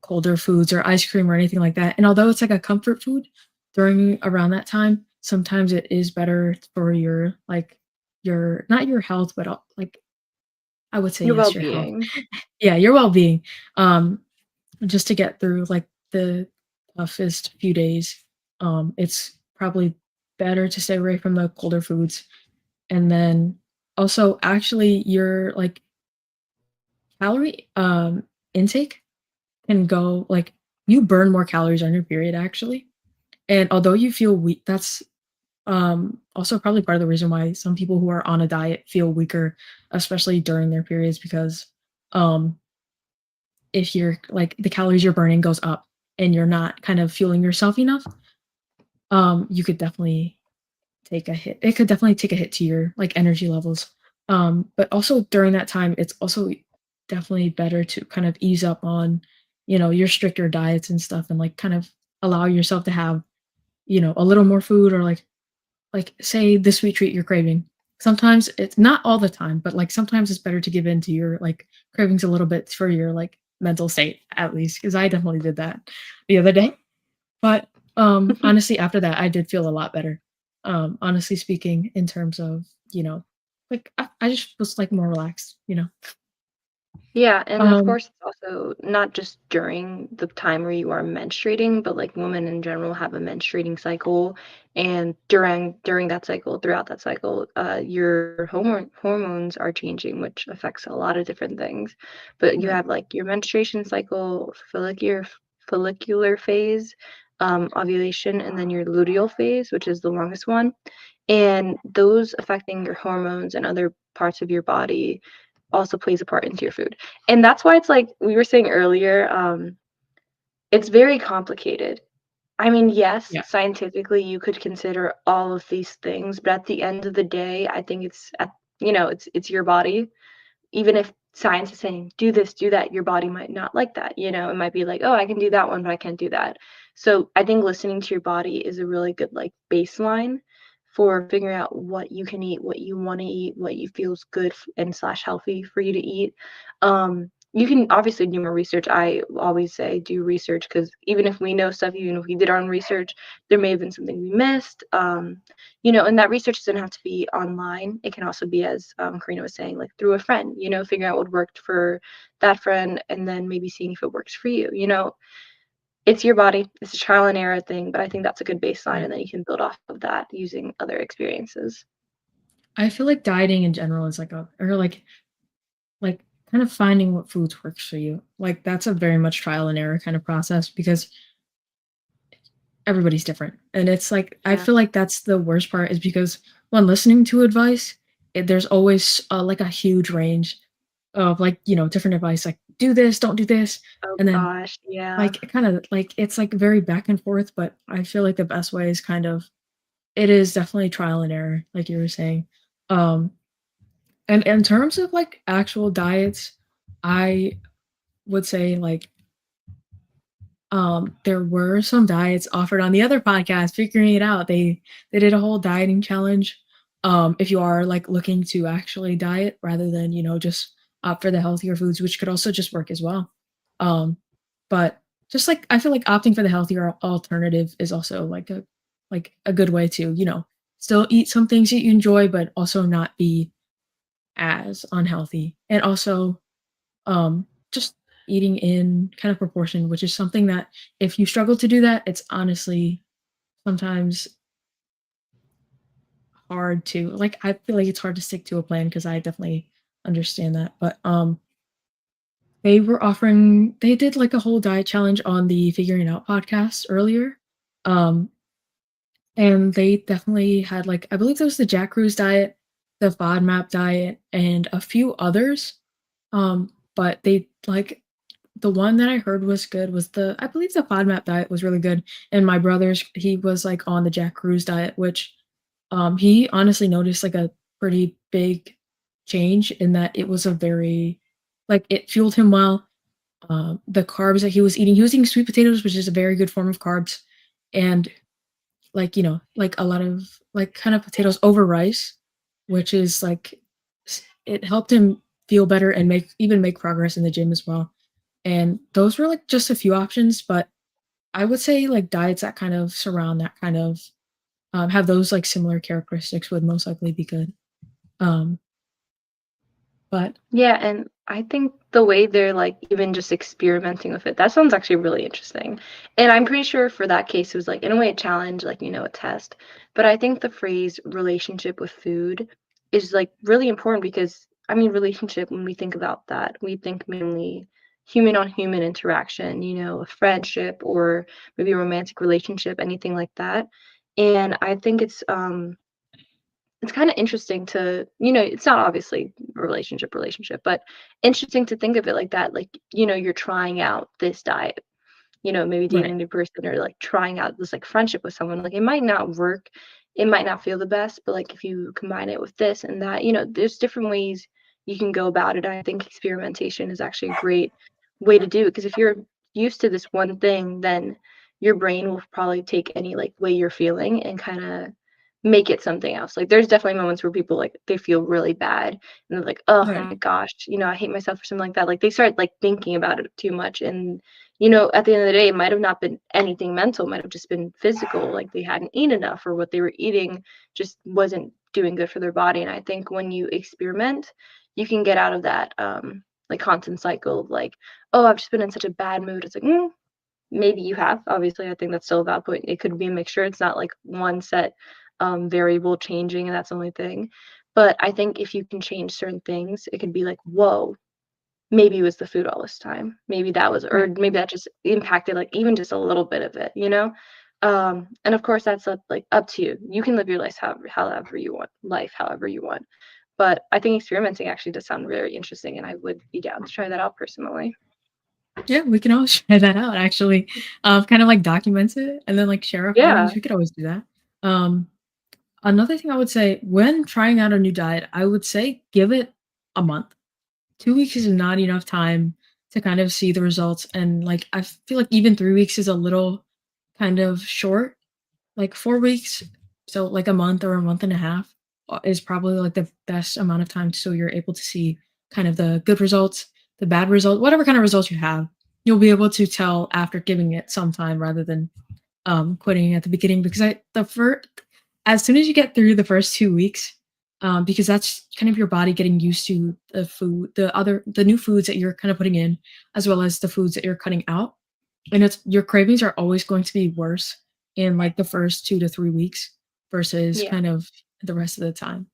Speaker 1: colder foods or ice cream or anything like that, and although it's, like, a comfort food during around that time, sometimes it is better for your, like, your not your health, but, like, I would say
Speaker 2: Your
Speaker 1: yes, your health.
Speaker 2: well-being.
Speaker 1: Yeah, your well-being, just to get through, like, the toughest few days, it's probably better to stay away from the colder foods, and then also, actually, your, like, calorie, intake can go like, you burn more calories on your period, actually, and although you feel weak that's, also probably part of the reason why some people who are on a diet feel weaker, especially during their periods because, um if you're like the calories you're burning goes up and you're not kind of fueling yourself enough, you could definitely take a hit. It could definitely take a hit to your like energy levels. But also during that time, it's also definitely better to kind of ease up on, your stricter diets and stuff and like kind of allow yourself to have, a little more food or like say the sweet treat you're craving. Sometimes it's not all the time, but like sometimes it's better to give in to your like cravings a little bit for your like mental state at least because I definitely did that the other day. But honestly after that I did feel a lot better. Honestly speaking in terms of, like I just was like more relaxed.
Speaker 2: Yeah, and of
Speaker 1: Um,
Speaker 2: course, it's also not just during the time where you are menstruating, but like women in general have a menstruating cycle, and during that cycle, throughout that cycle, your hormones are changing, which affects a lot of different things. But you
Speaker 1: right,
Speaker 2: have like your menstruation cycle, follicular phase, ovulation, and then your luteal phase, which is the longest one, and those affecting your hormones and other parts of your body also plays a part into your food. And that's why it's like we were saying earlier, it's very complicated. I mean, yes,
Speaker 1: yeah,
Speaker 2: scientifically you could consider all of these things, but at the end of the day, I think it's your body. Even if science is saying do this, do that, your body might not like that. It might be like, oh, I can do that one, but I can't do that. So I think listening to your body is a really good like baseline for figuring out what you can eat, what you want to eat, what you feels good and slash healthy for you to eat. You can obviously do more research. I always say do research because even if we know stuff, even if we did our own research, there may have been something we missed. And that research doesn't have to be online. It can also be, as Karina was saying, like through a friend, figuring out what worked for that friend and then maybe seeing if it works for you. It's your body, it's a trial and error thing, but I think that's a good baseline.
Speaker 1: right.
Speaker 2: And then you can build off of that using other experiences.
Speaker 1: I feel like dieting in general is like a or like kind of finding what foods works for you. Like that's a very much trial and error kind of process because everybody's different. And it's like I
Speaker 2: Yeah.
Speaker 1: feel like that's the worst part is because when listening to advice, there's always like a huge range of like, different advice like do this, don't do this.
Speaker 2: Oh
Speaker 1: And then
Speaker 2: gosh. Yeah.
Speaker 1: like kind of like it's like very back and forth, but I feel like the best way is kind of it is definitely trial and error, like you were saying. Um and in terms of like actual diets, I would say like there were some diets offered on the other podcast, Figuring It Out. They did a whole dieting challenge. If you are like looking to actually diet rather than, just opt for the healthier foods, which could also just work as well. But just like I feel like opting for the healthier alternative is also like a good way to, still eat some things that you enjoy, but also not be as unhealthy. And also just eating in kind of proportion, which is something that if you struggle to do that, it's honestly sometimes hard to like I feel like it's hard to stick to a plan because I definitely understand that. But they did like a whole diet challenge on the Figuring It Out podcast earlier. Um and they definitely had like I believe there was the Jack Cruz diet, the FODMAP diet, and a few others. But they like the one that I heard was good was the I believe the FODMAP diet was really good, and my brother's he was, like, on the Jack Cruz diet, which, he honestly noticed, like, a pretty big change in that it was a very like, it fueled him well, the carbs that he was eating sweet potatoes, which is a very good form of carbs, and, like, like, a lot of, like, kind of potatoes over rice, which is, like it helped him feel better and make progress in the gym as well. And those were, like, just a few options, but I would say, like, diets that kind of surround that kind of, have those, like, similar characteristics would most likely be good. Um, but
Speaker 2: Yeah, and I think the way they're like even just experimenting with it, that sounds actually really interesting. And I'm pretty sure for that case, it was like in a way a challenge, like, a test. But I think the phrase relationship with food is like really important because I mean, relationship, when we think about that, we think mainly human on human interaction, a friendship or maybe a romantic relationship, anything like that. And I think it's kind of interesting to, it's not obviously a relationship, but interesting to think of it like that. Like, you're trying out this diet, maybe dating
Speaker 1: right,
Speaker 2: a new person or like trying out this like friendship with someone. Like, it might not work, it might not feel the best, but like if you combine it with this and that, there's different ways you can go about it. I think experimentation is actually a great way to do it because if you're used to this one thing, then your brain will probably take any like way you're feeling and kind of make it something else. Like there's definitely moments where people like they feel really bad and they're like, oh
Speaker 1: right,
Speaker 2: my gosh, I hate myself or something like that. Like they start like thinking about it too much. And at the end of the day, it might have not been anything mental, it might have just been physical, like they hadn't eaten enough or what they were eating just wasn't doing good for their body. And I think when you experiment, you can get out of that like constant cycle of like, oh, I've just been in such a bad mood. It's like, maybe you have. Obviously, I think that's still a valid point. It could be a mixture. It's not like one set variable changing and that's the only thing. But I think if you can change certain things, it could be like, whoa, maybe it was the food all this time. Maybe that was, or
Speaker 1: Right.
Speaker 2: maybe that just impacted like even just a little bit of it, you know? And of course that's up to you. You can live your life however you want, however you want. But I think experimenting actually does sound very interesting, and I would be down to try that out personally.
Speaker 1: Yeah, we can always try that out actually. Kind of like document it and then like share our
Speaker 2: Yeah,
Speaker 1: findings. We could always do that. Um, Another thing I would say when trying out a new diet, I would say give it a month. 2 weeks is not enough time to kind of see the results. And like I feel like even 3 weeks is a little kind of short. Like 4 weeks, so like a month or a month and a half is probably like the best amount of time so you're able to see kind of the good results, the bad result, whatever kind of results you have. You'll be able to tell after giving it some time rather than quitting at the beginning because I the first as soon as you get through the first 2 weeks, because that's kind of your body getting used to the food, the new foods that you're kind of putting in, as well as the foods that you're cutting out, and it's your cravings are always going to be worse in like the first 2 to 3 weeks versus
Speaker 2: yeah,
Speaker 1: kind of the rest of the time.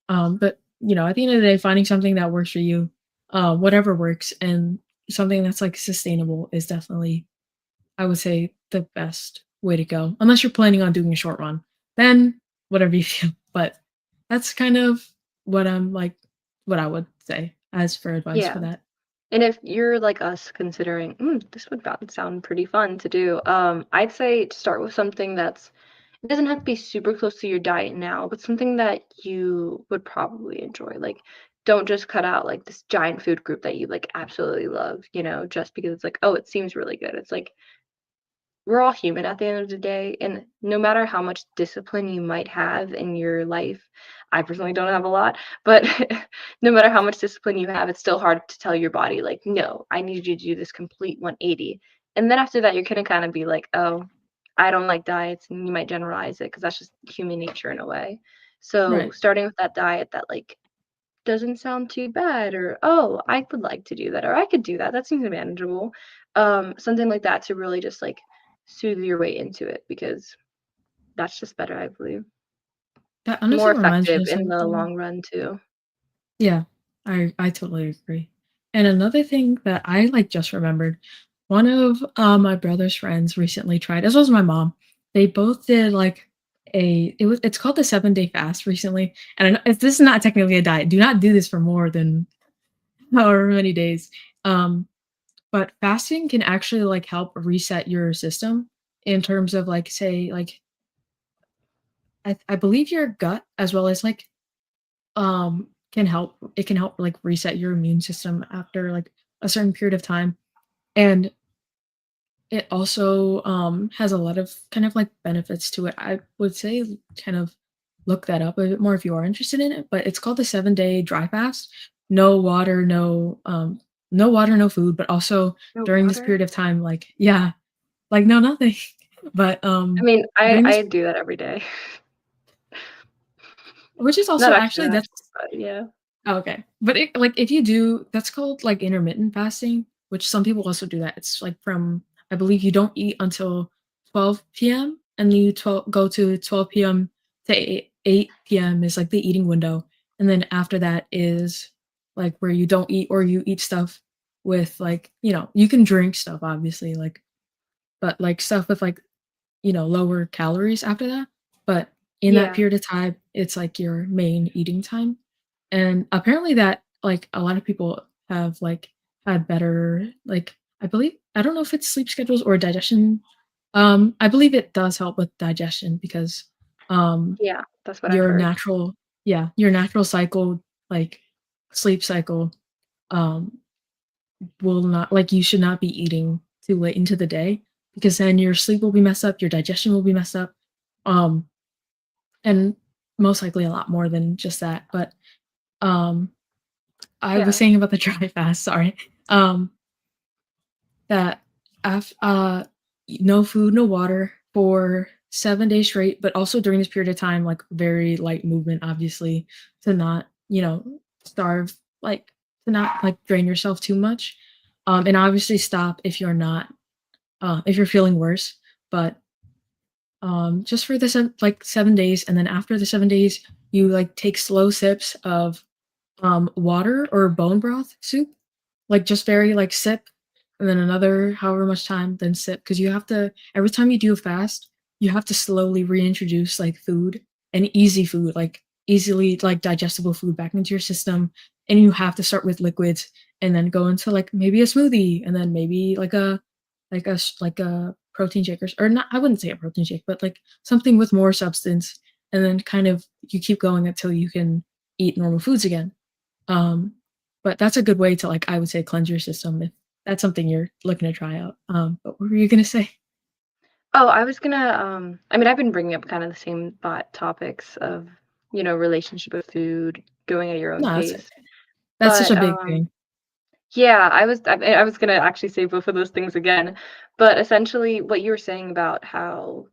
Speaker 1: But at the end of the day, finding something that works for you, whatever works, and something that's like sustainable is definitely I would say the best way to go, unless you're planning on doing a short run, then whatever you feel, but that's kind of what I'm like what I would say as for advice
Speaker 2: yeah.
Speaker 1: for that.
Speaker 2: And if you're like us considering, this would sound pretty fun to do, I'd say to start with something it doesn't have to be super close to your diet now, but something that you would probably enjoy. Like, don't just cut out like this giant food group that you like absolutely love, just because it's like, oh, it seems really good. It's like, we're all human at the end of the day, and no matter how much discipline you might have in your life, I personally don't have a lot, but no matter how much discipline you have, it's still hard to tell your body like, no, I need you to do this complete 180. And then after that you're gonna kind of be like, oh, I don't like diets, and you might generalize it because that's just human nature in a way. So
Speaker 1: Right.
Speaker 2: starting with that diet that like doesn't sound too bad, or oh, I would like to do that, or I could do that, that seems manageable. Something like that to really just like soothe your way into it, because that's just better, I believe.
Speaker 1: That
Speaker 2: More
Speaker 1: honestly reminds me
Speaker 2: effective
Speaker 1: of
Speaker 2: in the
Speaker 1: something.
Speaker 2: long run too.
Speaker 1: Yeah, I totally agree. And another thing that I like just remembered, one of my brother's friends recently tried, as well as my mom. They both did like it's called the 7 day fast recently. And I know, this is not technically a diet. Do not do this for more than however many days. Um, but fasting can actually like help reset your system in terms of like say like I believe your gut as well as like can help like reset your immune system after like a certain period of time. And it also has a lot of kind of like benefits to it. I would say kind of look that up a bit more if you are interested in it, but it's called the 7 day dry fast. No water, no water, no food, but also
Speaker 2: No
Speaker 1: during this
Speaker 2: water?
Speaker 1: period of time, like yeah, like no nothing. But
Speaker 2: I mean, I
Speaker 1: during this
Speaker 2: I do that every day.
Speaker 1: which is
Speaker 2: Not
Speaker 1: also
Speaker 2: actually
Speaker 1: actually
Speaker 2: that,
Speaker 1: that's
Speaker 2: but yeah.
Speaker 1: Oh, okay. But it like, if you do that's called, like, intermittent fasting, which some people also do that. It's, like, from I believe you don't eat until 12 p.m., and you go to 12 p.m. to 8 p.m. is, like, the eating window, and then after that is, like, where you don't eat or you eat stuff with, like you can drink stuff, obviously, like but, like, stuff with, like, lower calories after that, but in that
Speaker 2: Yeah.
Speaker 1: period of time, it's, like, your main eating time, and apparently that, like, a lot of people have, like, had better, like I don't know if it's sleep schedules or digestion, I believe it does help with digestion because, um,
Speaker 2: Yeah, that's what I've
Speaker 1: your
Speaker 2: heard.
Speaker 1: natural yeah, your natural cycle, like, sleep cycle, um, will not like, you should not be eating too late into the day because then your sleep will be messed up, your digestion will be messed up, um, and most likely a lot more than just that, but, um, I was
Speaker 2: Yeah.
Speaker 1: saying about the dry fast, sorry, um, that no food, no water for 7 days straight, but also during this period of time, like, very light movement, obviously, to not, starve, like to not like drain yourself too much. And obviously stop if you're not if you're feeling worse. But just for the 7 days, and then after the 7 days, you like take slow sips of water or bone broth soup, like just very like sip, and then another however much time, then sip, because you have to every time you do a fast, you have to slowly reintroduce like food and easy food, like easily like digestible food back into your system, and you have to start with liquids and then go into like maybe a smoothie and then maybe like a protein shake or not. I wouldn't say a protein shake, but like something with more substance, and then kind of you keep going until you can eat normal foods again. Um, but that's a good way to, like, I would say, cleanse your system if that's something you're looking to try out. But what were you gonna say?
Speaker 2: Oh, I was gonna, I mean, I've been bringing up kind of the same thought topics of, relationship with food, going at your own
Speaker 1: No,
Speaker 2: pace.
Speaker 1: that's such
Speaker 2: But
Speaker 1: a big thing.
Speaker 2: yeah, I was gonna actually say both of those things again. But essentially, what you were saying about how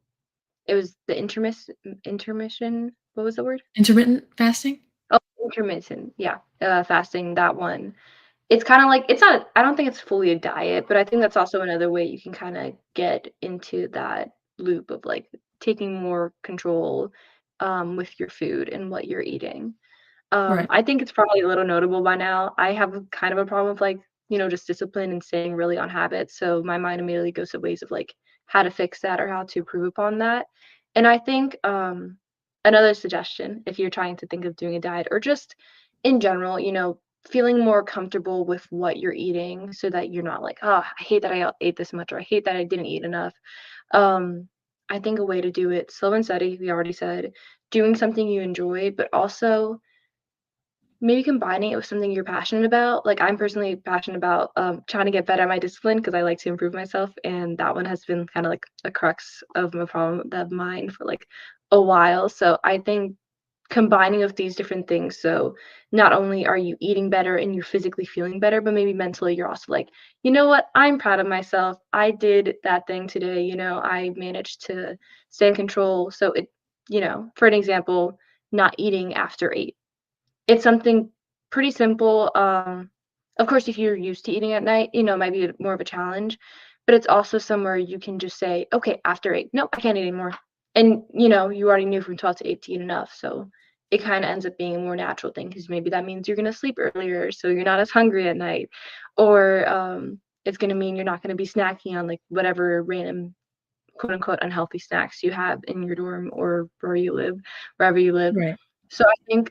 Speaker 2: it was the intermission. What was the word?
Speaker 1: Intermittent fasting?
Speaker 2: Oh, intermittent. Yeah, fasting. That one. It's kinda like it's not I don't think it's fully a diet, but I think that's also another way you can kinda get into that loop of, like, taking more control, with your food and what you're eating.
Speaker 1: Right,
Speaker 2: I think it's probably a little notable by now. I have a kind of a problem with, like, just discipline and staying really on habit, so my mind immediately goes to ways of, like, how to fix that or how to improve upon that. And I think, another suggestion, if you're trying to think of doing a diet or just in general, feeling more comfortable with what you're eating so that you're not like, "Oh, I hate that I ate this much," or "I hate that I didn't eat enough." Um, I think a way to do it slow and steady, we already said, doing something you enjoy, but also maybe combining it with something you're passionate about. Like, I'm personally passionate about, trying to get better at my discipline because I like to improve myself, and that one has been kinda like a crux of my problem of mine for, like, a while. So, I think combining of these different things, so not only are you eating better and you're physically feeling better, but maybe mentally you're also like, "You know what? I'm proud of myself. I did that thing today, I managed to stay in control." So for an example, not eating after 8. It's something pretty simple, of course, if you're used to eating at night, it might be more of a challenge, but it's also somewhere you can just say, "Okay, after 8, nope, I can't eat anymore." And, you already knew from 12 to 8 to eat enough, so it kinda ends up being a more natural thing because maybe that means you're gonna sleep earlier, so you're not as hungry at night, or, it's gonna mean you're not gonna be snacking on, like, whatever random, quote, unquote, "unhealthy" snacks you have in your dorm or wherever you live.
Speaker 1: right,
Speaker 2: So I think,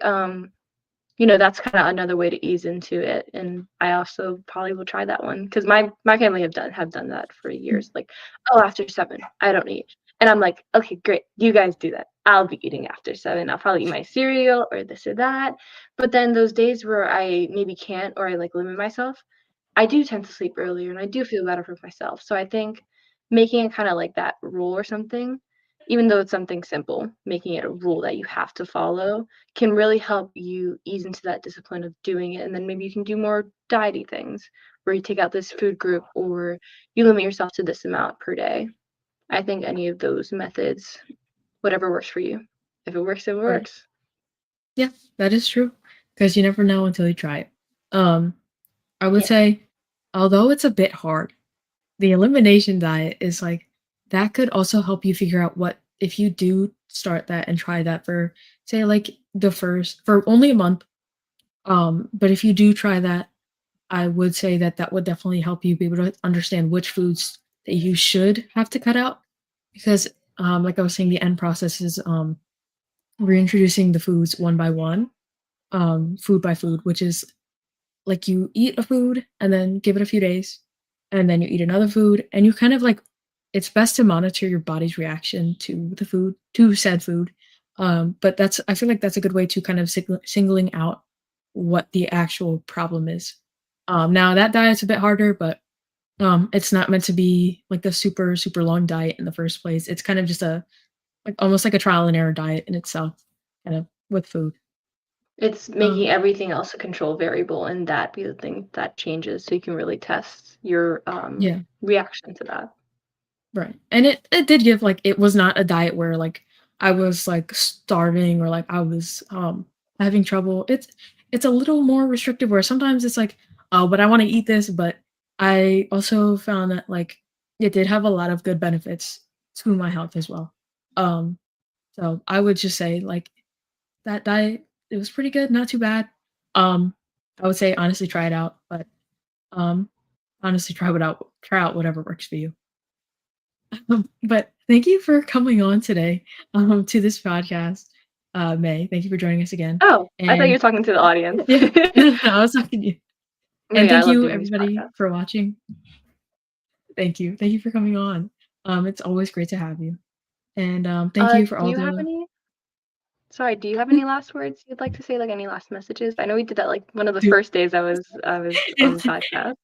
Speaker 2: that's kinda another way to ease into it, and I also probably will try that one because my family have done that for
Speaker 1: mm,
Speaker 2: years, like, "Oh, after 7, I don't eat." And I'm like, "Okay, great, you guys do that. I'll be eating after 7. I'll probably eat my cereal or this or that." But then those days where I maybe can't or I, like, limit myself, I do tend to sleep earlier and I do feel better for myself. So I think making it kinda like that rule or something, even though it's something simple, making it a rule that you have to follow can really help you ease into that discipline of doing it. And then maybe you can do more diety things where you take out this food group or you limit yourself to this amount per day. I think any of those methods, whatever works for you. If it works, it
Speaker 1: right.
Speaker 2: works.
Speaker 1: Yeah, that is true, because you never know until you try it. Um, I would
Speaker 2: Yeah.
Speaker 1: say, although it's a bit hard, the elimination diet is like that could also help you figure out what if you do start that and try that for, say, like, the first for only a month. But if you do try that, I would say that that would definitely help you be able to understand which foods that you should have to cut out, because, like I was saying, the end process is, reintroducing the foods one by one, food by food, which is like you eat a food and then give it a few days, and then you eat another food, and you kind of like it's best to monitor your body's reaction to the food, to said food. But that's I feel like that's a good way to kind of singling out what the actual problem is. Now that diet's a bit harder, but it's not meant to be like a super super long diet in the first place. It's kind of just a like almost like a trial and error diet in itself, kind of with food.
Speaker 2: It's making
Speaker 1: Um,
Speaker 2: everything else a control variable and that be the thing that changes so you can really test your
Speaker 1: yeah.
Speaker 2: reaction to that.
Speaker 1: Right, and it did give like it was not a diet where, like, I was, like, starving or, like, I was, having trouble. it's a little more restrictive where sometimes it's like, oh, but I want to eat this, but I also found that like it did have a lot of good benefits to my health as well. Um, so I would just say like that diet, it was pretty good, not too bad. Um, I would say honestly try it out, but um, honestly try out whatever works for you. But thank you for coming on today to this podcast, May. Thank you for joining us again.
Speaker 2: Oh, I thought you were
Speaker 1: And
Speaker 2: talking to the audience.
Speaker 1: yeah, I was talking to you.
Speaker 2: No,
Speaker 1: And
Speaker 2: yeah, I
Speaker 1: thank
Speaker 2: love
Speaker 1: you
Speaker 2: doing these
Speaker 1: everybody
Speaker 2: podcasts.
Speaker 1: for watching. Thank you. Thank you for coming on. It's always great to have you. And thank you for
Speaker 2: Do
Speaker 1: all
Speaker 2: you have
Speaker 1: the
Speaker 2: any sorry, do you have any last words you'd like to say, like any last messages? I know we did that like one of the
Speaker 1: do
Speaker 2: first days I was on the podcast.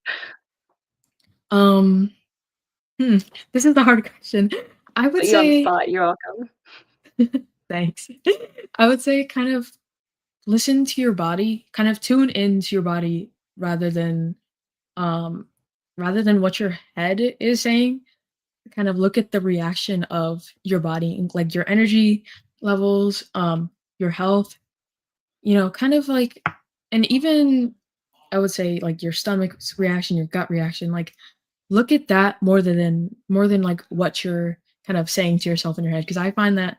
Speaker 1: um hmm, this is the hard question. I would
Speaker 2: Put you on the
Speaker 1: say
Speaker 2: spot. You're welcome.
Speaker 1: thanks. I would say kind of listen to your body, kind of tune into your body rather than um what your head is saying. Kind of look at the reaction of your body, like your energy levels, your health, kind of like, and even I would say like your stomach's reaction, your gut reaction, like look at that more than like what you're kind of saying to yourself in your head. Because I find that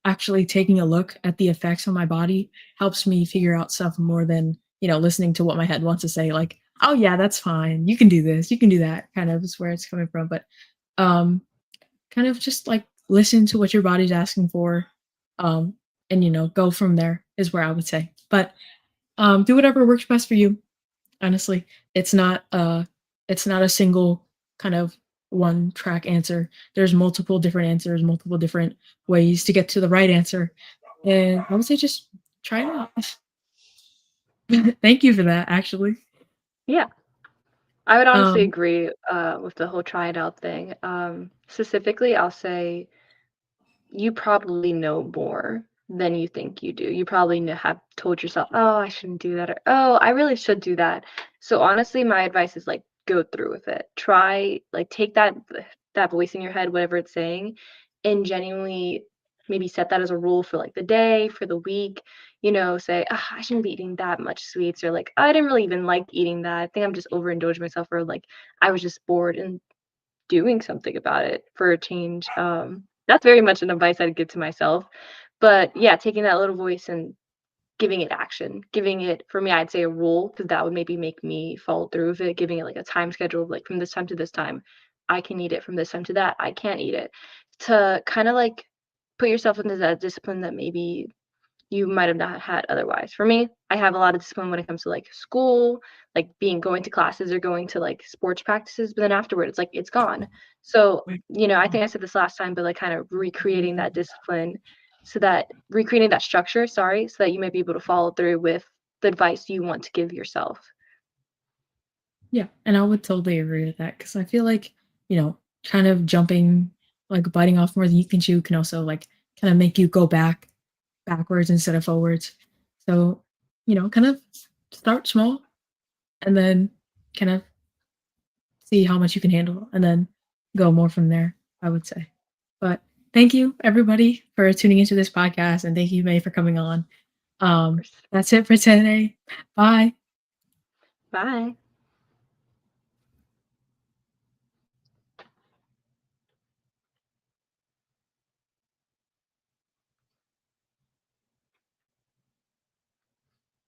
Speaker 1: actually taking a look at the effects on my body helps me figure out stuff more than listening to what my head wants to say. Like, oh yeah, that's fine. You can do this. You can do that. Kind of is where it's coming from. But um, kind of just like listen to what your body's asking for, um, and go from there is where I would say. But do whatever works best for you. Honestly, it's not a single kind of one track answer. There's multiple different answers, multiple different ways to get to the right answer. And I would say just try it out. Thank you for that, actually.
Speaker 2: Yeah. I would honestly
Speaker 1: Um,
Speaker 2: agree with the whole try it out thing. Specifically, I'll say you probably know more than you think you do. You probably have told yourself, "Oh, I shouldn't do that," or "Oh, I really should do that." So honestly, my advice is like go through with it. Try like take that voice in your head, whatever it's saying, and genuinely maybe set that as a rule for like the day, for the week. Say, I shouldn't be eating that much sweets, or like I didn't really even like eating that. I think I'm just overindulging myself, or like I was just bored and doing something about it for a change. That's very much an advice I'd give to myself. But yeah, taking that little voice and giving it action, giving it, for me, I'd say a rule, because that would maybe make me follow through with it, giving it like a time schedule of like from this time to this time, I can eat it. From this time to that, I can't eat it. To kind of like put yourself into that discipline that maybe you might have not had otherwise. For me, I have a lot of discipline when it comes to like school, like going to classes or going to like sports practices, but then afterward it's like it's gone. So, I think I said this last time, but like kind of recreating that discipline so that recreating that structure, sorry, so that you might be able to follow through with the advice you want to give yourself.
Speaker 1: yeah, and I would totally agree with that because I feel like, kind of jumping, like biting off more than you can chew can also like kind of make you go backwards instead of forwards. So, kind of start small and then kind of see how much you can handle and then go more from there, I would say. But thank you everybody for tuning into this podcast and thank you, May, for coming on.
Speaker 2: Of course.
Speaker 1: That's it for today. Bye.
Speaker 2: Bye.